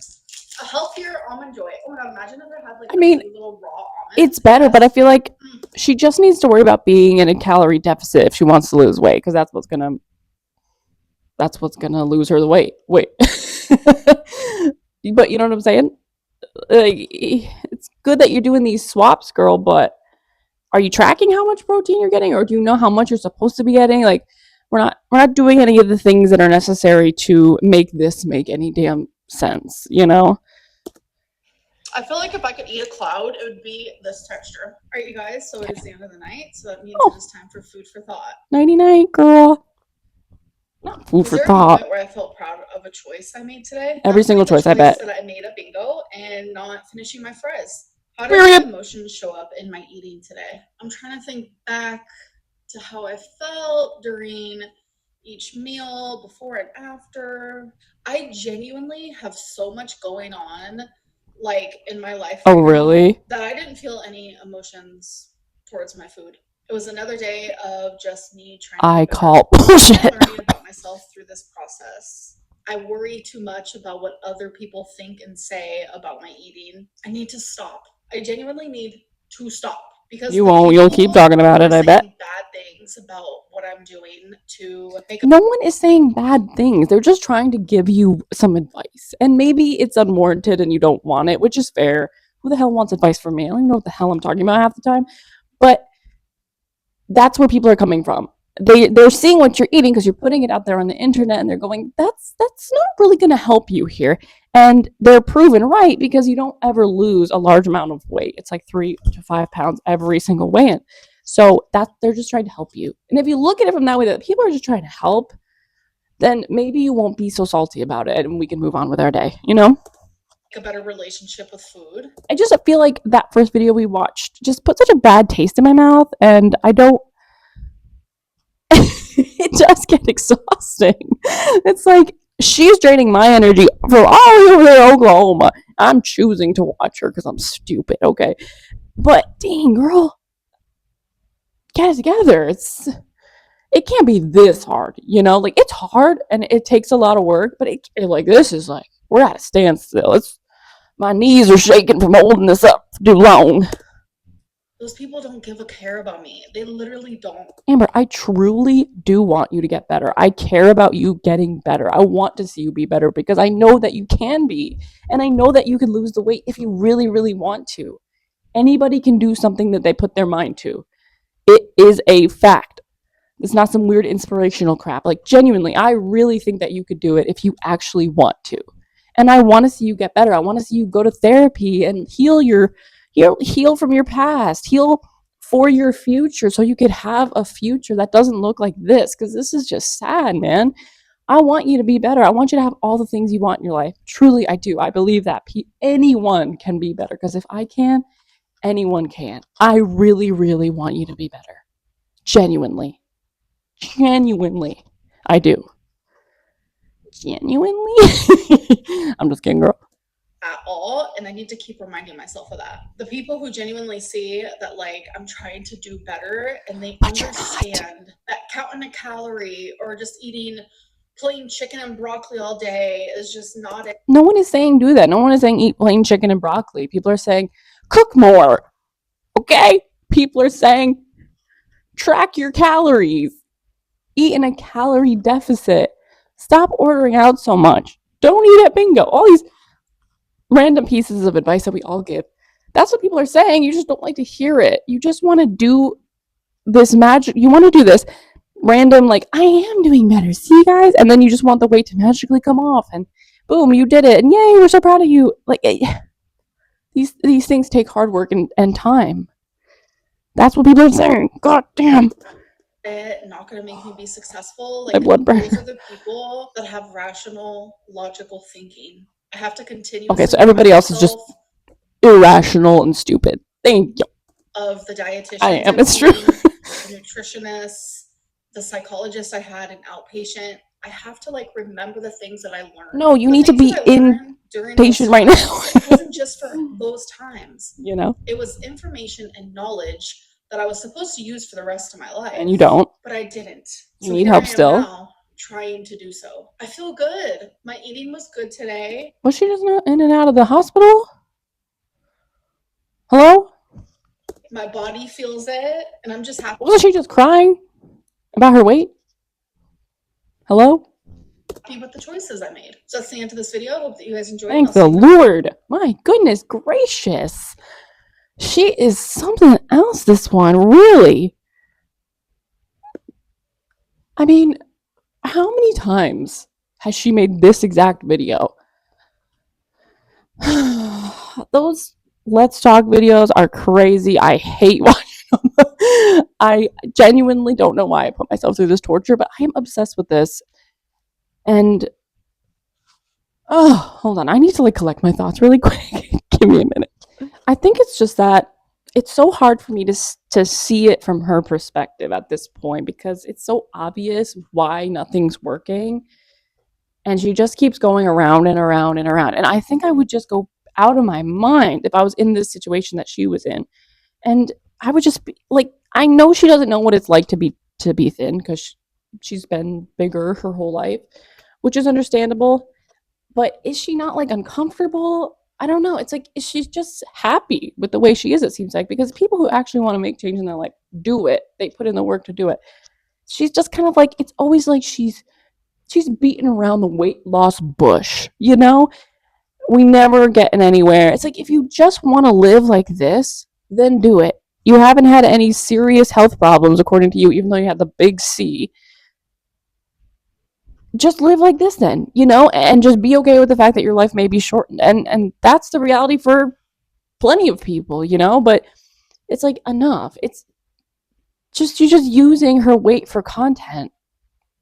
A healthier Almond Joy. Oh my god, imagine if I had like little raw almond. It's better, but I feel like she just needs to worry about being in a calorie deficit if she wants to lose weight, because that's what's gonna lose her the weight. But you know what I'm saying? Like, it's good that you're doing these swaps, girl, but are you tracking how much protein you're getting, or do you know how much you're supposed to be getting? Like, we're not doing any of the things that are necessary to make this make any damn sense, you know? I feel like if I could eat a cloud, it would be this texture. All right, you guys, so it is the end of the night, so that means it is time for food for thought. Nighty-night, girl. Not food for thought. Where I felt proud of a choice I made today. Every single choice, I bet. That I made a bingo and not finishing my fries. How did the emotions show up in my eating today? I'm trying to think back to how I felt during each meal, before and after. I genuinely have so much going on, like, in my life. Oh, really? That I didn't feel any emotions towards my food. It was another day of just me trying to call bullshit. learning about myself through this process. I worry too much about what other people think and say about my eating. I need to stop. I genuinely need to stop. Because You won't. You'll keep talking about it, I bet. Bad things about what I'm doing to make. No one is saying bad things. They're just trying to give you some advice. And maybe it's unwarranted and you don't want it, which is fair. Who the hell wants advice from me? I don't even know what the hell I'm talking about half the time. But that's where people are coming from. They're seeing what you're eating because you're putting it out there on the internet, and they're going, that's not really going to help you here. And they're proven right, because you don't ever lose a large amount of weight. It's like 3 to 5 pounds every single weigh-in. So they're just trying to help you. And if you look at it from that way, that people are just trying to help, then maybe you won't be so salty about it, and we can move on with our day, you know? A better relationship with food. I just feel like that first video we watched just put such a bad taste in my mouth, and I don't it does get exhausting. It's like, she's draining my energy from all the way over there in Oklahoma. I'm choosing to watch her because I'm stupid, okay? But dang, girl, get it together. It can't be this hard, you know? Like, it's hard and it takes a lot of work, but this is like, we're at a standstill. My knees are shaking from holding this up for too long. Those people don't give a care about me. They literally don't. Amber, I truly do want you to get better. I care about you getting better. I want to see you be better because I know that you can be. And I know that you can lose the weight if you really, really want to. Anybody can do something that they put their mind to. It is a fact. It's not some weird inspirational crap. Like, genuinely, I really think that you could do it if you actually want to. And I want to see you get better. I want to see you go to therapy and heal from your past, heal for your future, so you could have a future that doesn't look like this, because this is just sad, man. I want you to be better. I want you to have all the things you want in your life. Truly, I do. I believe that anyone can be better, because if I can, anyone can. I really, really want you to be better. Genuinely, I do. Genuinely. I'm just kidding, girl. At all, and I need to keep reminding myself of that. The people who genuinely see that, like, I'm trying to do better, and they understand that counting a calorie or just eating plain chicken and broccoli all day is just not it. No one is saying do that. No one is saying eat plain chicken and broccoli. People are saying cook more. Okay? People are saying track your calories. Eat in a calorie deficit. Stop ordering out so much. Don't eat at bingo. All these random pieces of advice that we all give. That's what people are saying. You just don't like to hear it. You just want to do this magic. You want to do this random, like, I am doing better. See, guys? And then you just want the weight to magically come off. And boom, you did it. And yay, we're so proud of you. Like, these things take hard work and time. That's what people are saying. God damn. Not going to make me be successful. My blood pressure. Those are the people that have rational, logical thinking. I have to continue. Okay, so everybody else is just irrational and stupid. Thank you. Of the dietitian. I am. It's true. The nutritionist, the psychologist I had, an outpatient. I have to, like, remember the things that I learned. No, you need to be patient right now. It wasn't just for those times. You know? It was information and knowledge that I was supposed to use for the rest of my life. And you don't. But I didn't. You need help still. Now, trying to do so. I feel good. My eating was good today. Was she just not in and out of the hospital? Hello? My body feels it, and I'm just happy. Wasn't she just crying about her weight? Hello? Happy with the choices I made. So that's the end of this video. I hope that you guys enjoyed. Thank the Lord. My goodness gracious. She is something else, this one, really. I mean, how many times has she made this exact video? Those Let's Talk videos are crazy. I hate watching them. I genuinely don't know why I put myself through this torture, but I am obsessed with this. And, oh, hold on. I need to, like, collect my thoughts really quick. Give me a minute. I think it's just that it's so hard for me to see it from her perspective at this point, because it's so obvious why nothing's working. And she just keeps going around and around and around. And I think I would just go out of my mind if I was in this situation that she was in. And I would just be like, I know she doesn't know what it's like to be thin, because she's been bigger her whole life. which is understandable. But is she not like uncomfortable? I don't know. It's like she's just happy with the way she is, it seems like, because people who actually want to make change in their life do it. They put in the work to do it. She's just kind of like, it's always like she's beating around the weight loss bush, you know? We never getting anywhere. It's like, if you just want to live like this, then do it. You haven't had any serious health problems, according to you, even though you had the big C. Just live like this then, you know, and just be okay with the fact that your life may be shortened. And that's the reality for plenty of people, you know, but it's like, enough. It's just, you're just using her weight for content.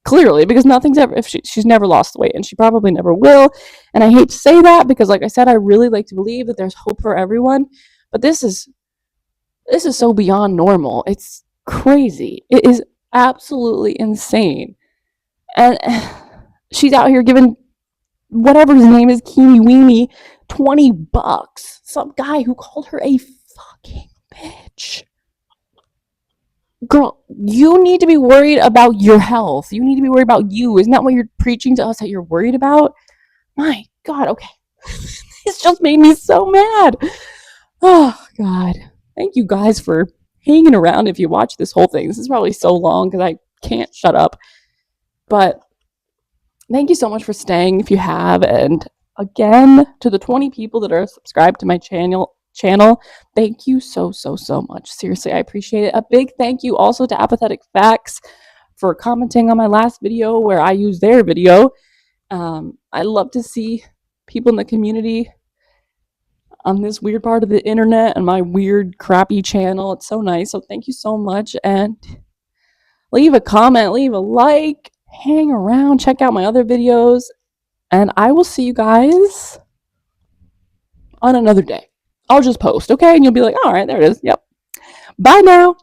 Clearly, because nothing's ever, if she's never lost weight, and she probably never will. And I hate to say that, because like I said, I really like to believe that there's hope for everyone, but this is so beyond normal. It's crazy. It is absolutely insane. And she's out here giving whatever his name is, Keeny Weenie, $20. Some guy who called her a fucking bitch. Girl, you need to be worried about your health. You need to be worried about you. Isn't that what you're preaching to us that you're worried about? My God, okay. This just made me so mad. Oh, God. Thank you guys for hanging around if you watch this whole thing. This is probably so long because I can't shut up. But thank you so much for staying if you have. And again, to the 20 people that are subscribed to my channel, thank you so much. Seriously, I appreciate it. A big thank you also to Apathetic Facts for commenting on my last video where I used their video. I love to see people in the community on this weird part of the internet and my weird crappy channel. It's so nice. So thank you so much, and leave a comment, leave a like, hang around, check out my other videos, and I will see you guys on another day. I'll just post, okay? And you'll be like, all right, there it is. Yep. Bye now.